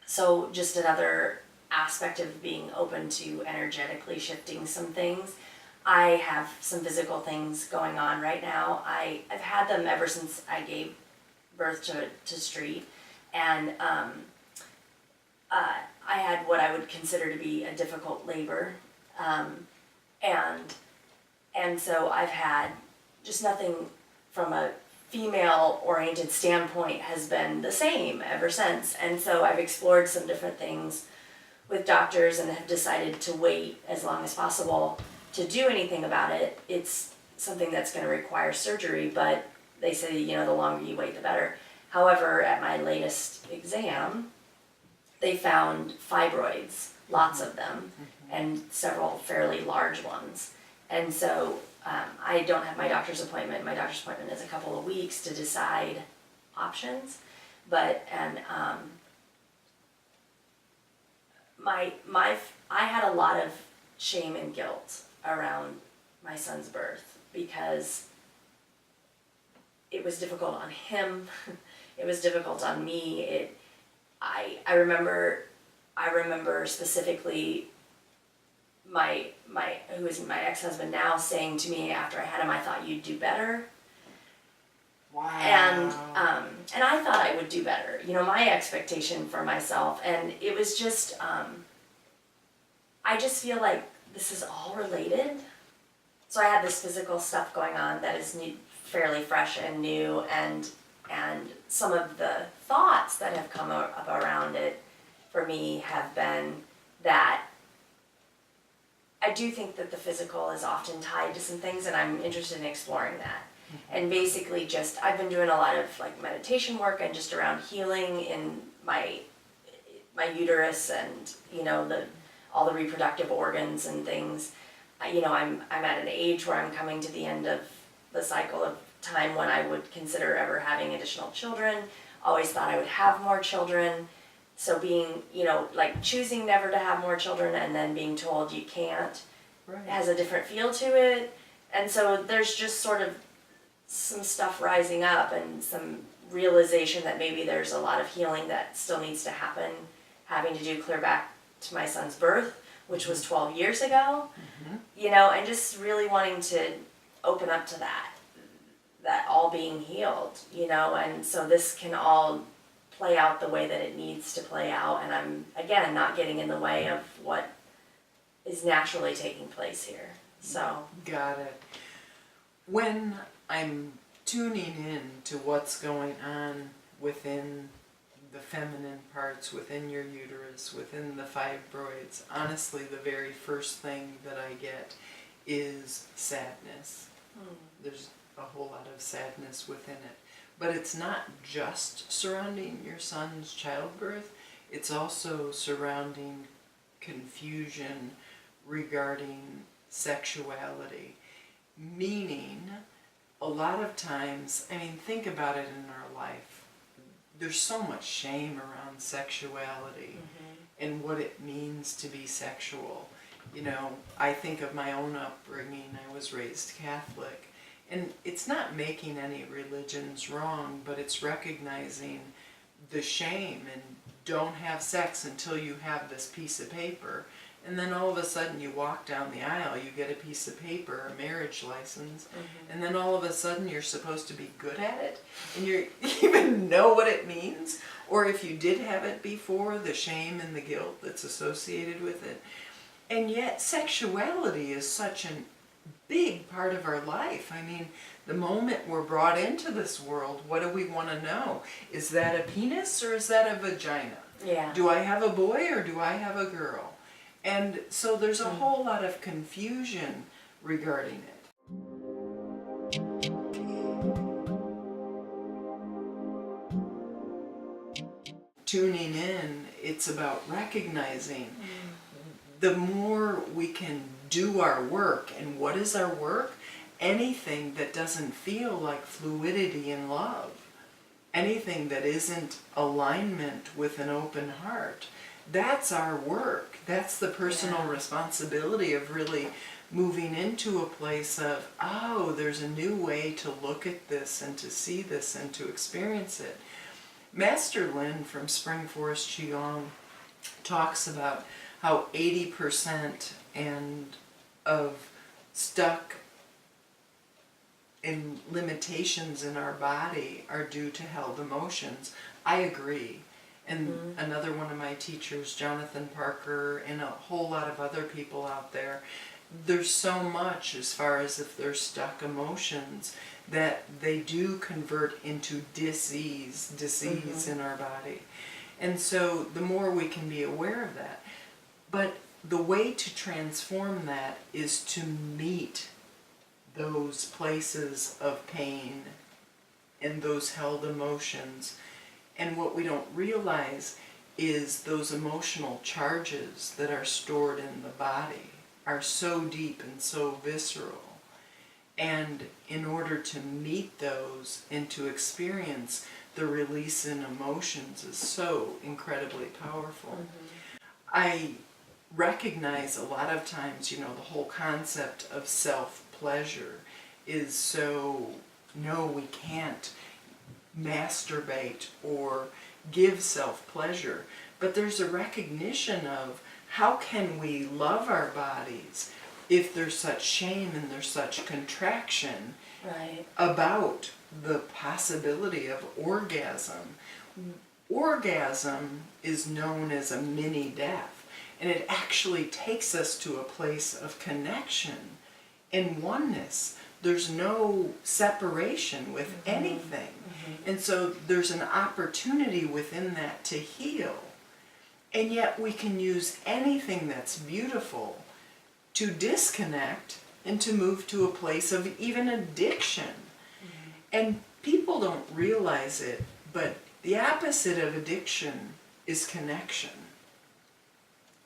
Speaker 3: so just another aspect of being open to energetically shifting some things. I have some physical things going on right now. I've had them ever since I gave birth to Street, and I had what I would consider to be a difficult labor. And so I've had just nothing from a female-oriented standpoint has been the same ever since. And so I've explored some different things with doctors and have decided to wait as long as possible to do anything about it. It's something that's going to require surgery, but they say, the longer you wait, the better. However, at my latest exam, they found fibroids, lots of them, and several fairly large ones. And so I don't have my doctor's appointment. My doctor's appointment is a couple of weeks to decide options. But, I had a lot of shame and guilt around my son's birth because it was difficult on him. It was difficult on me. I remember specifically who is my ex-husband now saying to me after I had him, I thought you'd do better.
Speaker 2: Wow.
Speaker 3: And I thought I would do better. You know, my expectation for myself, and it was just I just feel like this is all related. So I had this physical stuff going on that is fairly fresh and new, and some of the thoughts that have come up around it for me have been that I do think that the physical is often tied to some things, and I'm interested in exploring that. And basically just, I've been doing a lot of like meditation work and just around healing in my uterus and, you know, all the reproductive organs and things. You know, I'm at an age where I'm coming to the end of the cycle of time when I would consider ever having additional children. Always thought I would have more children. So being, you know, like choosing never to have more children and then being told you can't,
Speaker 2: Right.
Speaker 3: has a different feel to it. And so there's just sort of some stuff rising up and some realization that maybe there's a lot of healing that still needs to happen, having to do clear back to my son's birth, which was 12 years ago, you know, and just really wanting to open up to that all being healed, you know, and so this can all play out the way that it needs to play out, and I'm, again, not getting in the way of what is naturally taking place here, so.
Speaker 2: Got it. When I'm tuning in to what's going on within the feminine parts, within your uterus, within the fibroids, honestly, the very first thing that I get is sadness. There's a whole lot of sadness within it. But it's not just surrounding your son's childbirth, it's also surrounding confusion regarding sexuality. Meaning, a lot of times, I mean, think about it in our life. There's so much shame around sexuality and what it means to be sexual. You know, I think of my own upbringing. I was raised Catholic. And it's not making any religions wrong, but it's recognizing the shame and don't have sex until you have this piece of paper. And then all of a sudden you walk down the aisle, you get a piece of paper, a marriage license, and then all of a sudden you're supposed to be good at it, and you even know what it means, or if you did have it before, the shame and the guilt that's associated with it. And yet sexuality is such a big part of our life. I mean, the moment we're brought into this world, what do we want to know? Is that a penis or is that a vagina?
Speaker 3: Yeah.
Speaker 2: Do I have a boy or do I have a girl? And so there's a whole lot of confusion regarding it. Tuning in, it's about recognizing the more we can do our work. And what is our work? Anything that doesn't feel like fluidity in love. Anything that isn't alignment with an open heart. That's our work. That's the personal responsibility of really moving into a place of, oh, there's a new way to look at this and to see this and to experience it. Master Lin from Spring Forest Qigong talks about how 80% of stuck in limitations in our body are due to held emotions. I agree. And another one of my teachers, Jonathan Parker, and a whole lot of other people out there, there's so much as far as if they're stuck emotions that they do convert into disease in our body. And so the more we can be aware of that. But the way to transform that is to meet those places of pain and those held emotions. And what we don't realize is those emotional charges that are stored in the body are so deep and so visceral. And in order to meet those and to experience the release in emotions is so incredibly powerful. I recognize a lot of times, the whole concept of self-pleasure is so, no, we can't masturbate or give self-pleasure. But there's a recognition of how can we love our bodies if there's such shame and there's such contraction about the possibility of orgasm. Orgasm is known as a mini death, and it actually takes us to a place of connection and oneness. There's no separation with anything. And so there's an opportunity within that to heal. And yet we can use anything that's beautiful to disconnect and to move to a place of even addiction. And people don't realize it, but the opposite of addiction is connection.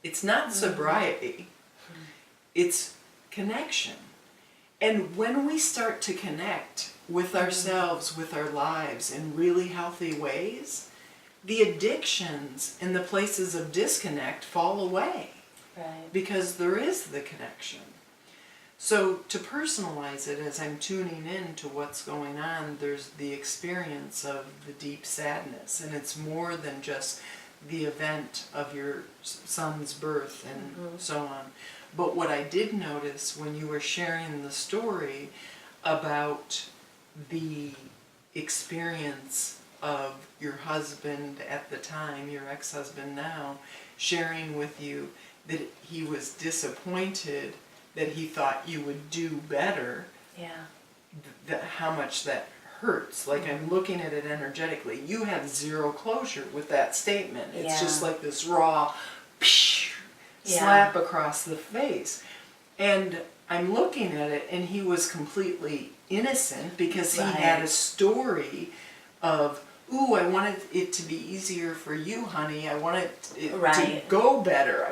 Speaker 2: It's not sobriety, it's connection. And when we start to connect with ourselves, with our lives in really healthy ways, the addictions and the places of disconnect fall away. Because there is the connection. So to personalize it, as I'm tuning in to what's going on, there's the experience of the deep sadness, and it's more than just the event of your son's birth and so on. But what I did notice when you were sharing the story about the experience of your husband at the time, your ex-husband now, sharing with you that he was disappointed that he thought you would do better, how much that hurts. Like, I'm looking at it energetically. You have zero closure with that statement. It's just like this raw slap across the face. And I'm looking at it, and he was completely innocent because he had a story of, ooh, I wanted it to be easier for you, honey. I wanted it to go better.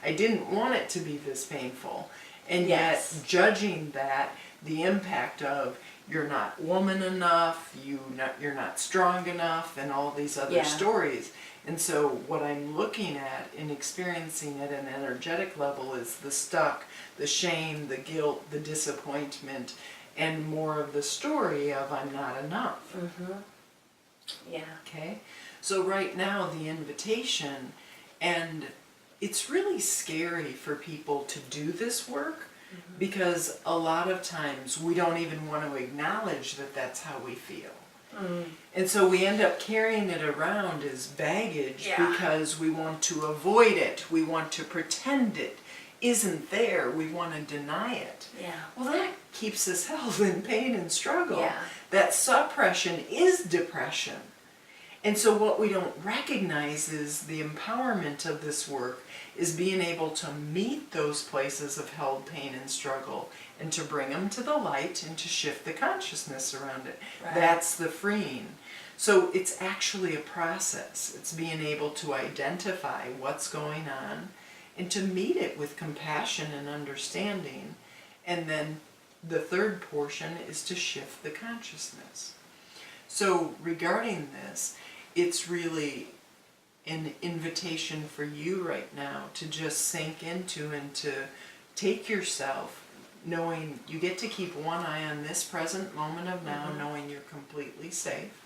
Speaker 2: I didn't want it to be this painful. And yet, judging that, the impact of you're not woman enough, you're not strong enough, and all these other stories. And so what I'm looking at and experiencing at an energetic level is the stuck, the shame, the guilt, the disappointment, and more of the story of I'm not enough. Okay? So right now the invitation, and it's really scary for people to do this work because a lot of times we don't even want to acknowledge that that's how we feel. And so we end up carrying it around as baggage because we want to avoid it. We want to pretend it isn't there. We want to deny it. Well, that keeps us held in pain and struggle. That suppression is depression. And so what we don't recognize is the empowerment of this work is being able to meet those places of held pain and struggle and to bring them to the light and to shift the consciousness around it. That's the freeing. So it's actually a process. It's being able to identify what's going on and to meet it with compassion and understanding. And then the third portion is to shift the consciousness. So regarding this, it's really an invitation for you right now to just sink into and to take yourself, knowing you get to keep one eye on this present moment of now, knowing you're completely safe,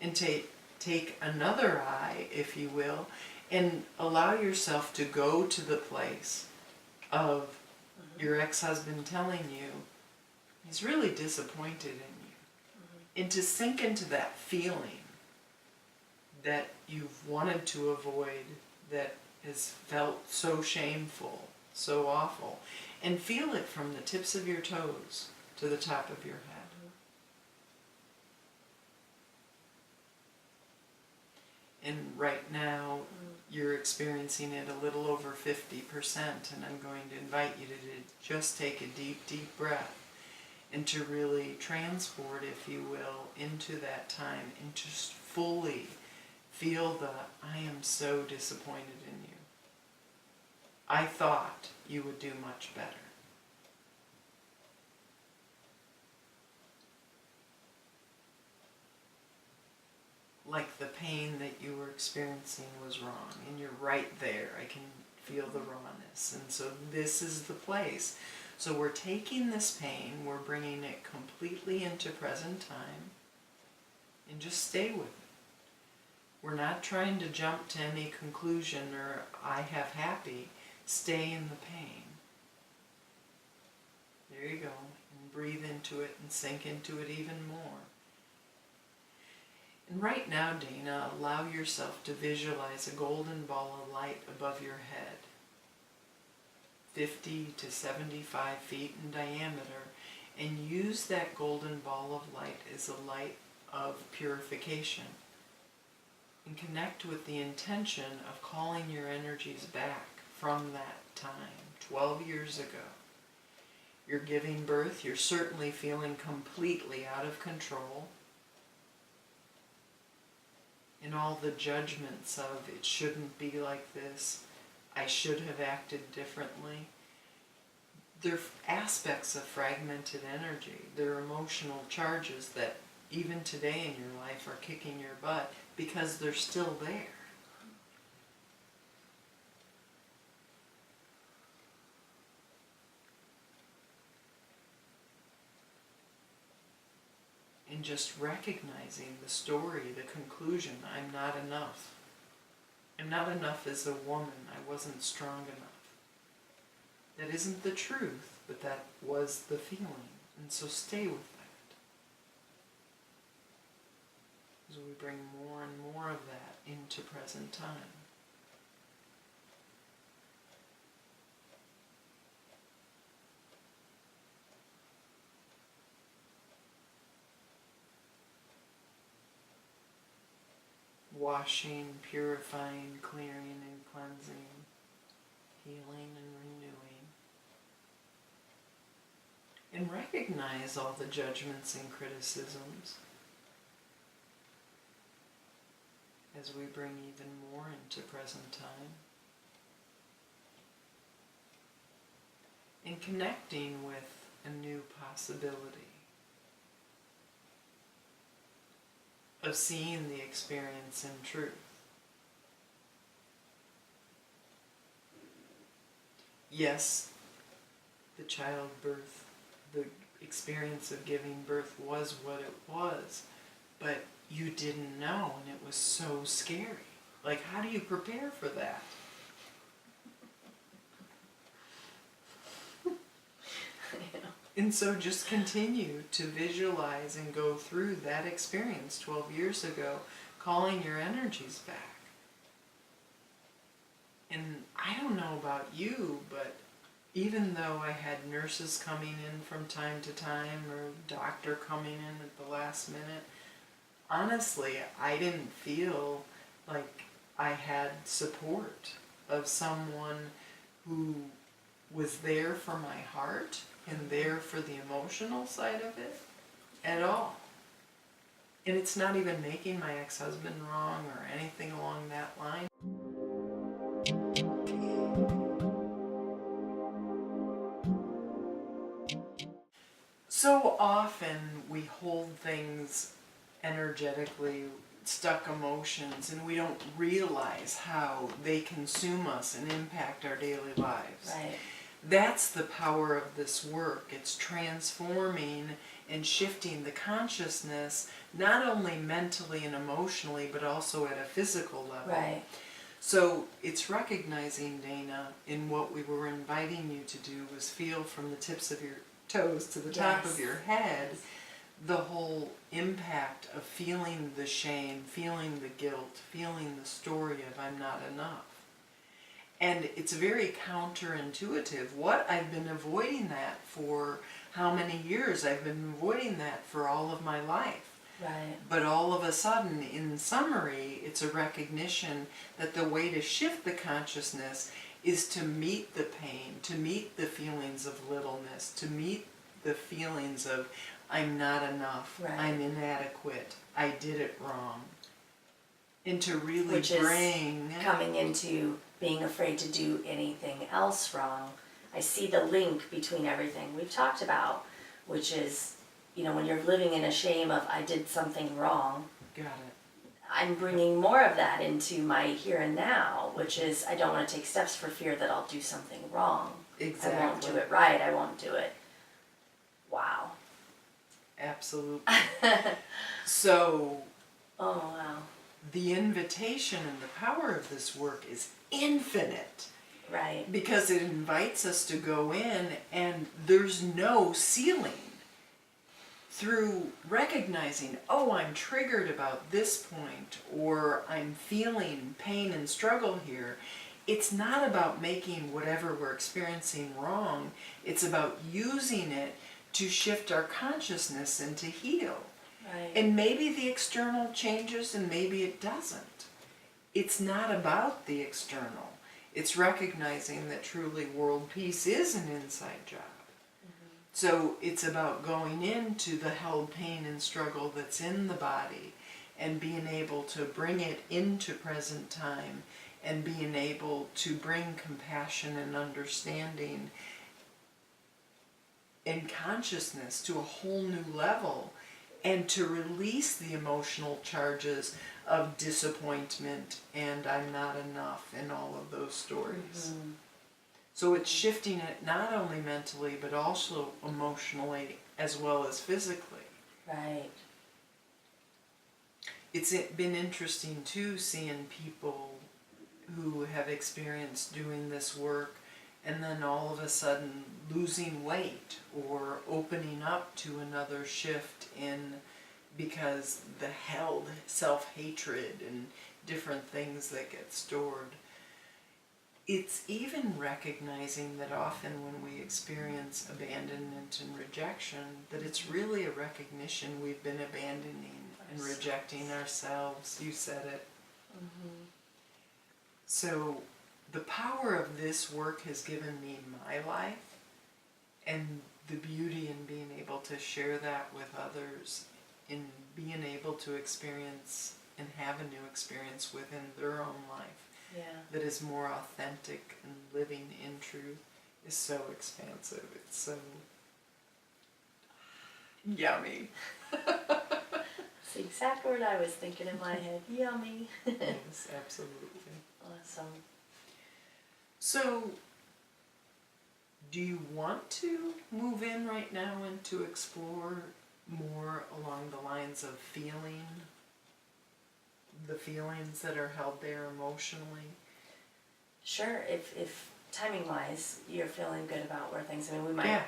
Speaker 2: and take another eye, if you will, and allow yourself to go to the place of your ex-husband telling you he's really disappointed in you, and to sink into that feeling that you've wanted to avoid, that has felt so shameful, so awful, and feel it from the tips of your toes to the top of your head. And right now, you're experiencing it a little over 50%, and I'm going to invite you to just take a deep, deep breath and to really transport, if you will, into that time and just fully feel the, I am so disappointed in you. I thought you would do much better. Like the pain that you were experiencing was wrong, and you're right there. I can feel the rawness. And so this is the place. So we're taking this pain, we're bringing it completely into present time, and just stay with it. We're not trying to jump to any conclusion or I have happy. Stay in the pain. There you go. And breathe into it and sink into it even more. And right now, Dana, allow yourself to visualize a golden ball of light above your head, 50 to 75 feet in diameter, and use that golden ball of light as a light of purification. And connect with the intention of calling your energies back from that time, 12 years ago. You're giving birth, you're certainly feeling completely out of control. And all the judgments of it shouldn't be like this, I should have acted differently. They're aspects of fragmented energy. They're emotional charges that even today in your life are kicking your butt because they're still there. And just recognizing the story, the conclusion, I'm not enough. I'm not enough as a woman. I wasn't strong enough. That isn't the truth, but that was the feeling. And so stay with that. As we bring more and more of that into present time. Washing, purifying, clearing and cleansing, healing and renewing. And recognize all the judgments and criticisms as we bring even more into present time. And connecting with a new possibility of seeing the experience in truth. Yes, the childbirth, the experience of giving birth was what it was, but you didn't know, and it was so scary. Like, how do you prepare for that? And so just continue to visualize and go through that experience 12 years ago, calling your energies back. And I don't know about you, but even though I had nurses coming in from time to time or doctor coming in at the last minute, honestly, I didn't feel like I had support of someone who was there for my heart and there for the emotional side of it at all. And it's not even making my ex-husband wrong or anything along that line. So often we hold things energetically, stuck emotions, and we don't realize how they consume us and impact our daily lives.
Speaker 3: Right.
Speaker 2: That's the power of this work. It's transforming and shifting the consciousness, not only mentally and emotionally, but also at a physical level.
Speaker 3: Right.
Speaker 2: So it's recognizing, Dana, in what we were inviting you to do was feel from the tips of your toes to the top of your head, the whole impact of feeling the shame, feeling the guilt, feeling the story of I'm not enough. And it's very counterintuitive. What I've been avoiding that for how many years? I've been avoiding that for all of my life.
Speaker 3: Right.
Speaker 2: But all of a sudden, in summary, it's a recognition that the way to shift the consciousness is to meet the pain, to meet the feelings of littleness, to meet the feelings of I'm not enough,
Speaker 3: Right.
Speaker 2: I'm inadequate, I did it wrong. And to really
Speaker 3: Which is
Speaker 2: bring...
Speaker 3: coming into being afraid to do anything else wrong. I see the link between everything we've talked about, which is, when you're living in a shame of I did something wrong,
Speaker 2: Got it.
Speaker 3: I'm bringing more of that into my here and now, which is I don't want to take steps for fear that I'll do something wrong.
Speaker 2: Exactly.
Speaker 3: I won't do it right, I won't do it. Wow.
Speaker 2: Absolutely. So,
Speaker 3: Oh, wow.
Speaker 2: the invitation and the power of this work is infinite.
Speaker 3: Right.
Speaker 2: Because it invites us to go in and there's no ceiling. Through recognizing, oh, I'm triggered about this point, or I'm feeling pain and struggle here, it's not about making whatever we're experiencing wrong. It's about using it to shift our consciousness and to heal.
Speaker 3: Right.
Speaker 2: And maybe the external changes and maybe it doesn't. It's not about the external. It's recognizing that truly world peace is an inside job. So it's about going into the held pain and struggle that's in the body and being able to bring it into present time and being able to bring compassion and understanding and consciousness to a whole new level and to release the emotional charges of disappointment and I'm not enough and all of those stories.
Speaker 3: Mm-hmm.
Speaker 2: So it's shifting it not only mentally but also emotionally as well as physically.
Speaker 3: Right.
Speaker 2: It's been interesting too seeing people who have experienced doing this work and then all of a sudden losing weight or opening up to another shift in because the held self-hatred and different things that get stored. It's even recognizing that often when we experience abandonment and rejection, that it's really a recognition we've been abandoning and rejecting ourselves. You said it.
Speaker 3: Mm-hmm.
Speaker 2: So the power of this work has given me my life and the beauty in being able to share that with others, in being able to experience and have a new experience within their own life.
Speaker 3: Yeah.
Speaker 2: That is more authentic and living in truth is so expansive. It's so yummy.
Speaker 3: It's the exact word I was thinking in my head. Yummy.
Speaker 2: Yes, absolutely.
Speaker 3: Awesome.
Speaker 2: So, do you want to move in right now and to explore more along the lines of feeling? The feelings that are held there emotionally?
Speaker 3: Sure, if timing-wise, you're feeling good about where things, we might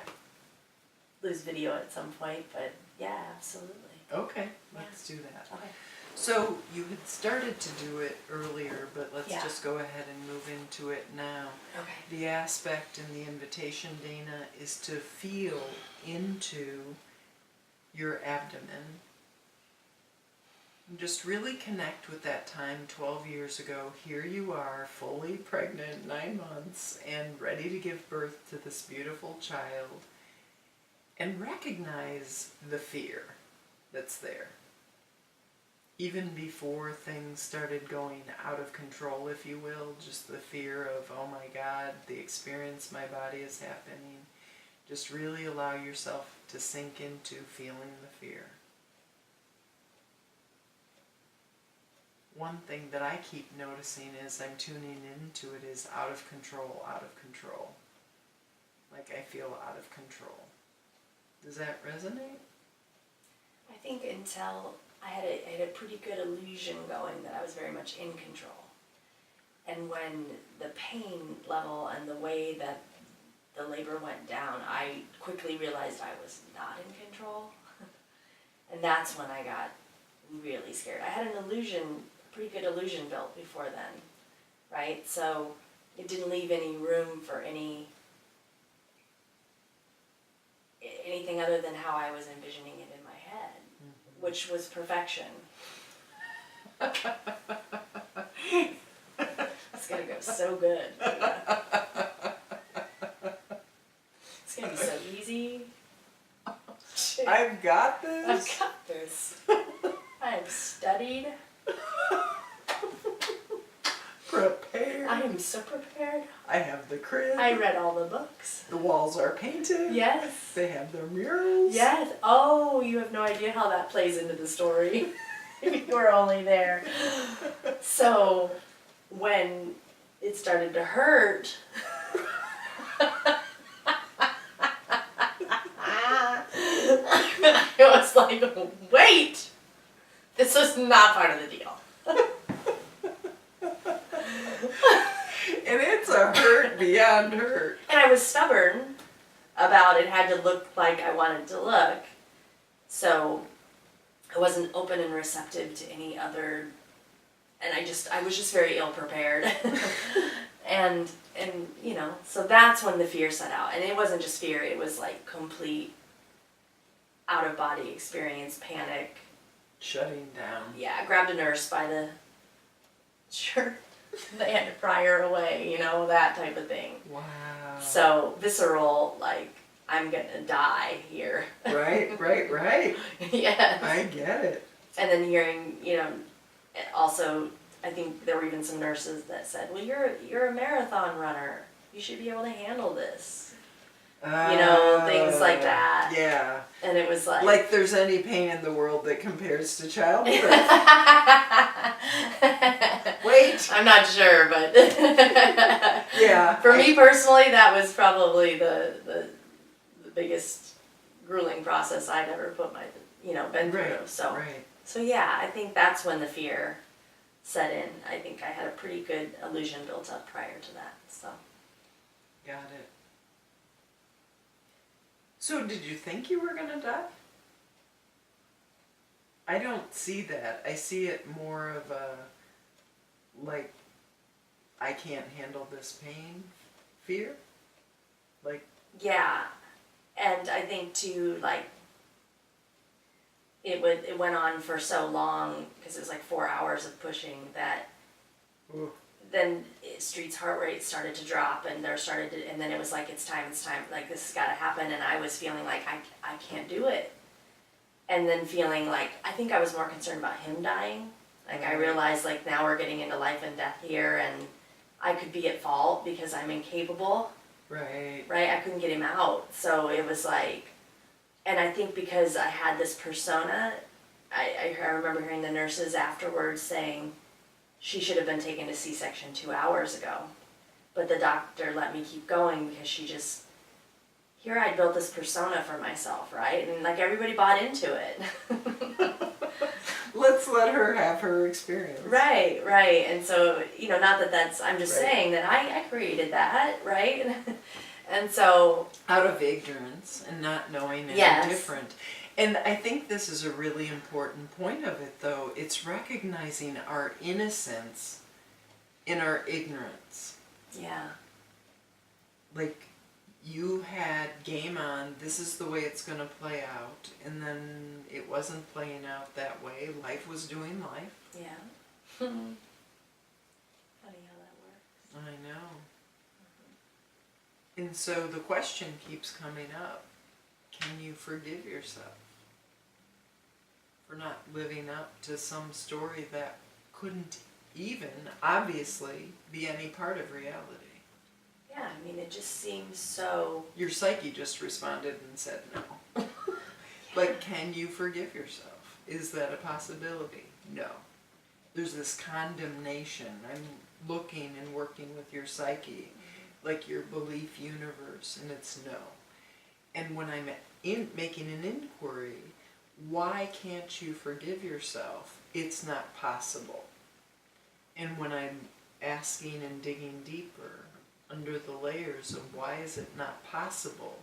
Speaker 3: lose video at some point, but yeah, absolutely.
Speaker 2: Okay, let's do that.
Speaker 3: Okay.
Speaker 2: So, you had started to do it earlier, but let's
Speaker 3: Yeah.
Speaker 2: just go ahead and move into it now.
Speaker 3: Okay.
Speaker 2: The aspect and the invitation, Dana, is to feel into your abdomen. Just really connect with that time 12 years ago. Here you are, fully pregnant, 9 months, and ready to give birth to this beautiful child. And recognize the fear that's there. Even before things started going out of control, if you will, just the fear of, oh my God, the experience my body is happening. Just really allow yourself to sink into feeling the fear. One thing that I keep noticing as I'm tuning into it is out of control, out of control. Like I feel out of control. Does that resonate?
Speaker 3: I think until I had a pretty good illusion going that I was very much in control. And when the pain level and the way that the labor went down, I quickly realized I was not in control. And that's when I got really scared. I had an illusion, a pretty good illusion built before then, right? So it didn't leave any room for anything other than how I was envisioning it in my head, which was perfection. It's gonna go so good. It's gonna be so easy.
Speaker 2: I've got
Speaker 3: I've
Speaker 2: this.
Speaker 3: got this. I have studied.
Speaker 2: Prepared.
Speaker 3: I am so prepared.
Speaker 2: I have the crib.
Speaker 3: I read all the books.
Speaker 2: The walls are painted.
Speaker 3: Yes.
Speaker 2: They have their murals.
Speaker 3: Yes. Oh, you have no idea how that plays into the story. If you were only there. So, when it started to hurt, it was like, wait, this was not part of the deal.
Speaker 2: And it's a hurt beyond hurt.
Speaker 3: And I was stubborn about it had to look like I wanted to look. So I wasn't open and receptive to any other, and I was just very ill prepared. and you know, so that's when the fear set out. And it wasn't just fear, it was like complete out of body experience, panic.
Speaker 2: Shutting down.
Speaker 3: Yeah, I grabbed a nurse by the shirt. They had to pry her away, you know, that type of thing.
Speaker 2: Wow.
Speaker 3: So visceral, like, I'm gonna die here.
Speaker 2: Right.
Speaker 3: Yes.
Speaker 2: I get it.
Speaker 3: And then hearing, you know, also, I think there were even some nurses that said, well, you're a marathon runner. You should be able to handle this. You know, things like that.
Speaker 2: Yeah.
Speaker 3: And it was like...
Speaker 2: Like there's any pain in the world that compares to childbirth. Wait.
Speaker 3: I'm not sure, but...
Speaker 2: Yeah.
Speaker 3: For me personally, that was probably the biggest grueling process I'd ever been through.
Speaker 2: Right.
Speaker 3: So,
Speaker 2: Right.
Speaker 3: so yeah, I think that's when the fear set in. I think I had a pretty good illusion built up prior to that. So.
Speaker 2: Got it. So did you think you were gonna die? I don't see that. I see it more of a, like, I can't handle this pain, fear. Like.
Speaker 3: Yeah, and I think too, like, it went on for so long because it was like 4 hours of pushing that.
Speaker 2: Ooh.
Speaker 3: Then Street's heart rate started to drop, and and then it was like, it's time, like this has got to happen, and I was feeling like I can't do it, and then feeling like I think I was more concerned about him dying. Like I realized like now we're getting into life and death here, and I could be at fault because I'm incapable.
Speaker 2: Right.
Speaker 3: Right, I couldn't get him out, so it was like, and I think because I had this persona, I remember hearing the nurses afterwards saying, she should have been taken to C-section 2 hours ago. But the doctor let me keep going because here I'd built this persona for myself, right? And like everybody bought into it.
Speaker 2: Let's let her have her experience.
Speaker 3: Right. And so, not that that's, I'm just saying that I created that, right? And so.
Speaker 2: Out of ignorance and not knowing any different. And I think this is a really important point of it, though. It's recognizing our innocence in our ignorance.
Speaker 3: Yeah.
Speaker 2: Like, you had game on, this is the way it's going to play out, and then it wasn't playing out that way. Life was doing life.
Speaker 3: Yeah. Funny how that works.
Speaker 2: I know. And so the question keeps coming up, can you forgive yourself for not living up to some story that couldn't even, obviously, be any part of reality?
Speaker 3: Yeah, I mean, it just seems so...
Speaker 2: Your psyche just responded and said no. Like, can you forgive yourself? Is that a possibility? No. There's this condemnation. I'm looking and working with your psyche, like your belief universe, and it's no. And when I'm making an inquiry, why can't you forgive yourself? It's not possible. And when I'm asking and digging deeper under the layers of why is it not possible,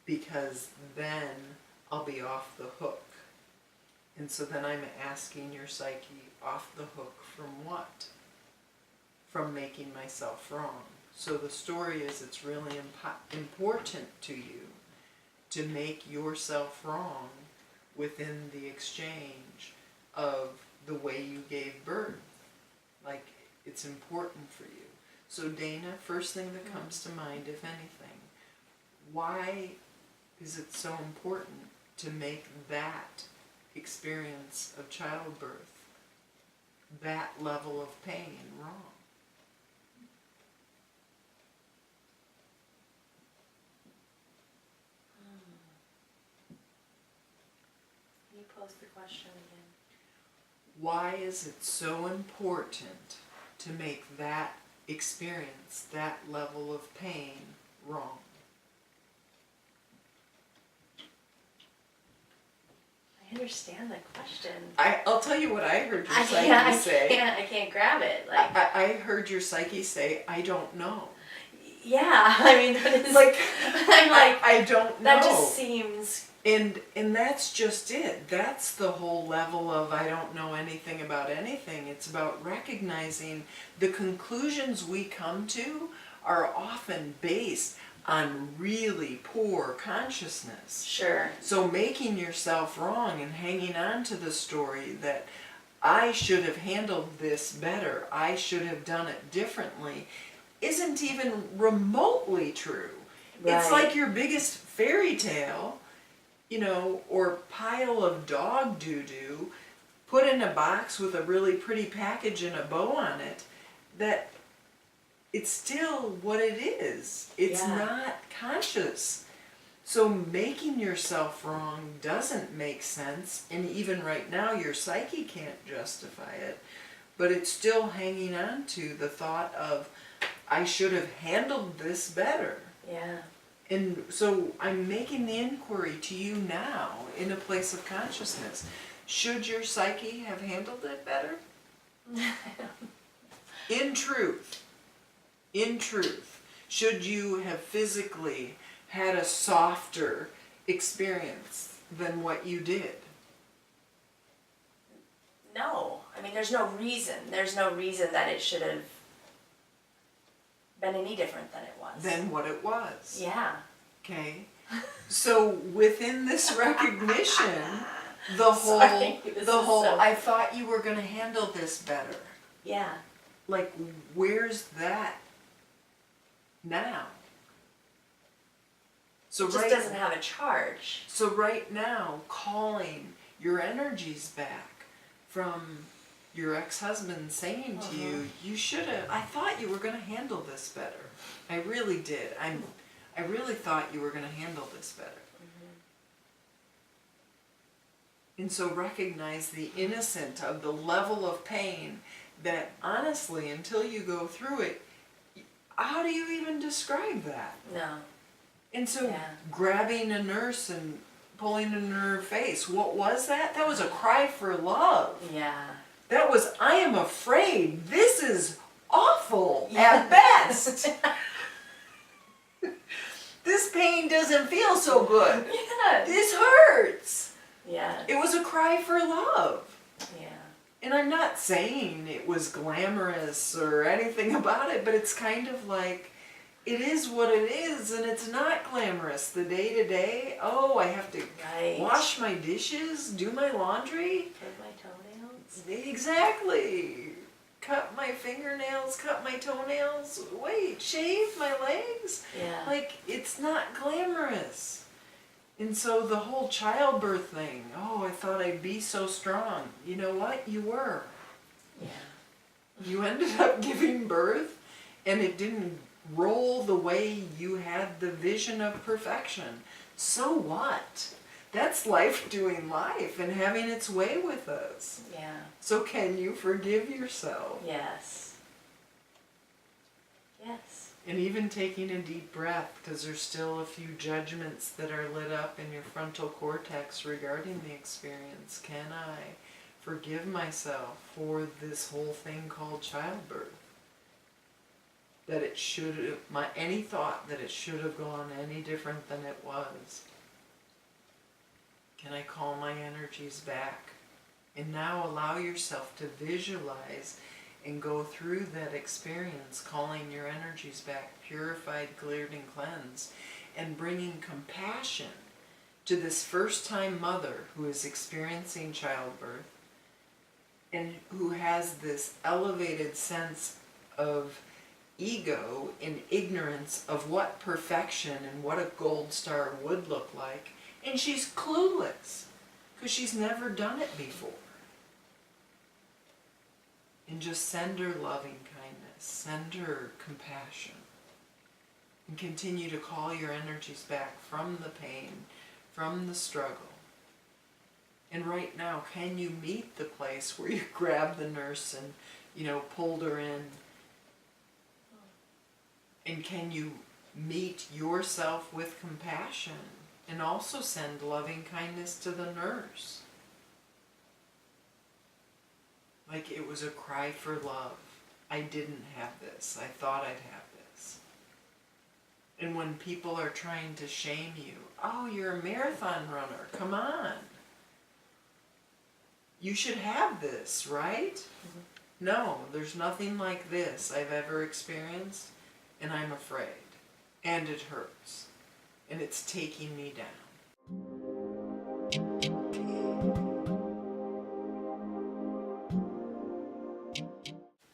Speaker 2: because then I'll be off the hook. And so then I'm asking your psyche, off the hook from what? From making myself wrong. So the story is, it's really important to you to make yourself wrong within the exchange of the way you gave birth. Like, it's important for you. So Dana, first thing that comes to mind, if anything, why is it so important to make that experience of childbirth, that level of pain, wrong?
Speaker 3: Can you pose the question again?
Speaker 2: Why is it so important to make that experience, that level of pain, wrong?
Speaker 3: I understand the question.
Speaker 2: I'll tell you what I heard your psyche say.
Speaker 3: I can't grab it. Like,
Speaker 2: I heard your psyche say, I don't know.
Speaker 3: yeah, I mean, that is
Speaker 2: Like,
Speaker 3: I'm like,
Speaker 2: I don't know.
Speaker 3: that just seems.
Speaker 2: And that's just it. That's the whole level of I don't know anything about anything. It's about recognizing the conclusions we come to are often based on really poor consciousness.
Speaker 3: Sure.
Speaker 2: So making yourself wrong and hanging on to the story that I should have handled this better, I should have done it differently, isn't even remotely true.
Speaker 3: Right.
Speaker 2: It's like your biggest fairy tale, you know, or pile of dog doo-doo put in a box with a really pretty package and a bow on it, that it's still what it is. It's not conscious. So making yourself wrong doesn't make sense, and even right now your psyche can't justify it, but it's still hanging on to the thought of, I should have handled this better.
Speaker 3: Yeah.
Speaker 2: And so I'm making the inquiry to you now in a place of consciousness. Should your psyche have handled it better? In truth, should you have physically had a softer experience than what you did?
Speaker 3: No. I mean, there's no reason. There's no reason that it should have been any different than it was.
Speaker 2: Than what it was.
Speaker 3: Yeah.
Speaker 2: Okay? So within this recognition, the whole,
Speaker 3: Sorry,
Speaker 2: I thought you were going to handle this better.
Speaker 3: Yeah.
Speaker 2: Like, where's that now? So
Speaker 3: It just doesn't have a charge.
Speaker 2: So right now, calling your energies back from your ex-husband saying to you, you should have, I thought you were going to handle this better. I really did. I really thought you were going to handle this better. And so recognize the innocent of the level of pain that honestly, until you go through it, how do you even describe that?
Speaker 3: No.
Speaker 2: And so grabbing a nurse and pulling in her face, what was that? That was a cry for love.
Speaker 3: Yeah.
Speaker 2: That was, I am afraid. This is awful at best. This pain doesn't feel so good.
Speaker 3: Yeah.
Speaker 2: This hurts.
Speaker 3: Yeah.
Speaker 2: It was a cry for love.
Speaker 3: Yeah.
Speaker 2: And I'm not saying it was glamorous or anything about it, but it's kind of like, it is what it is, and it's not glamorous. The day-to-day, oh, I have to wash my dishes, do my laundry.
Speaker 3: Cut my toenails.
Speaker 2: Exactly. Cut my fingernails, cut my toenails. Wait, shave my legs?
Speaker 3: Yeah.
Speaker 2: Like, it's not glamorous. And so the whole childbirth thing, oh, I thought I'd be so strong. You know what? You were.
Speaker 3: Yeah.
Speaker 2: You ended up giving birth, and it didn't roll the way you had the vision of perfection. So what? That's life doing life and having its way with us.
Speaker 3: Yeah.
Speaker 2: So can you forgive yourself?
Speaker 3: Yes. Yes.
Speaker 2: And even taking a deep breath, because there's still a few judgments that are lit up in your frontal cortex regarding the experience. Can I forgive myself for this whole thing called childbirth? That it should have, any thought that it should have gone any different than it was. Can I call my energies back? And now allow yourself to visualize and go through that experience, calling your energies back, purified, cleared, and cleansed, and bringing compassion to this first-time mother who is experiencing childbirth and who has this elevated sense of ego and ignorance of what perfection and what a gold star would look like, And she's clueless because she's never done it before. And just send her loving kindness, send her compassion, and continue to call your energies back from the pain, from the struggle. And right now, can you meet the place where you grabbed the nurse and, pulled her in? And can you meet yourself with compassion and also send loving kindness to the nurse? Like it was a cry for love. I didn't have this. I thought I'd have this. And when people are trying to shame you, oh, you're a marathon runner, come on. You should have this, right? Mm-hmm. No, there's nothing like this I've ever experienced, and I'm afraid. And it hurts. And it's taking me down.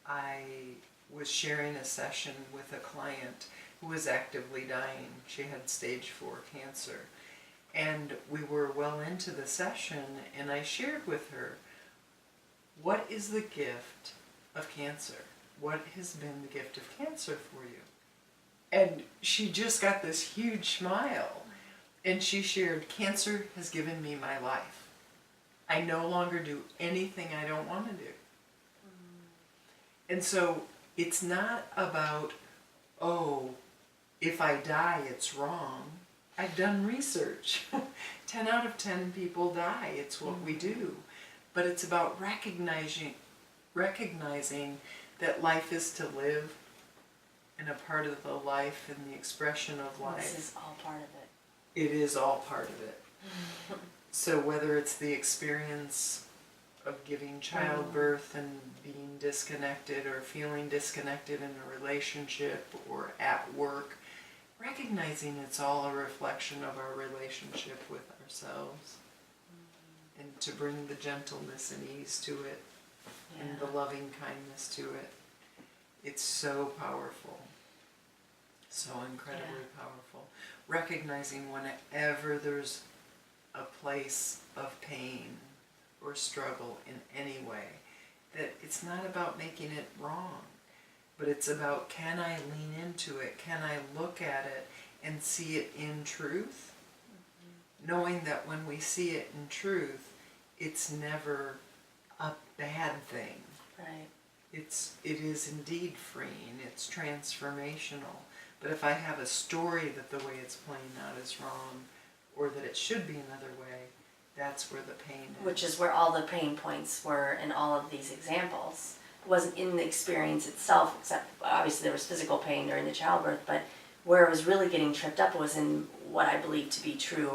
Speaker 2: I was sharing a session with a client who was actively dying. She had stage 4 cancer. And we were well into the session, and I shared with her, what is the gift of cancer? What has been the gift of cancer for you? And she just got this huge smile. And she shared, cancer has given me my life. I no longer do anything I don't want to do. And so it's not about, oh, if I die, it's wrong. I've done research. 10 out of 10 people die. It's what we do. But it's about recognizing that life is to live, and a part of the life and the expression of life.
Speaker 3: This is all part of it.
Speaker 2: It is all part of it. So whether it's the experience of giving childbirth and being disconnected or feeling disconnected in a relationship or at work, recognizing it's all a reflection of our relationship with ourselves, and to bring the gentleness and ease to it, and the loving kindness to it. It's so powerful, so incredibly powerful. Recognizing whenever there's a place of pain or struggle in any way, that it's not about making it wrong, but it's about, can I lean into it? Can I look at it and see it in truth? Knowing that when we see it in truth, it's never a bad thing.
Speaker 3: Right.
Speaker 2: It is indeed freeing, it's transformational. But if I have a story that the way it's playing out is wrong, or that it should be another way, that's where the pain is.
Speaker 3: Which is where all the pain points were in all of these examples. It wasn't in the experience itself, except obviously there was physical pain during the childbirth, but where I was really getting tripped up was in what I believed to be true,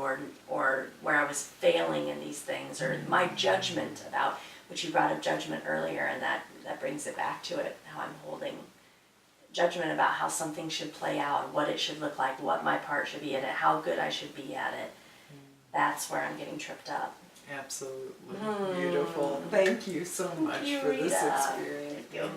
Speaker 3: or where I was failing in these things, or my judgment about, which you brought up judgment earlier, and that brings it back to it, how I'm holding judgment about how something should play out, what it should look like, what my part should be in it, how good I should be at it. That's where I'm getting tripped up.
Speaker 2: Absolutely. Beautiful. Thank you so much for
Speaker 3: Rita.
Speaker 2: this experience.
Speaker 3: Thank you.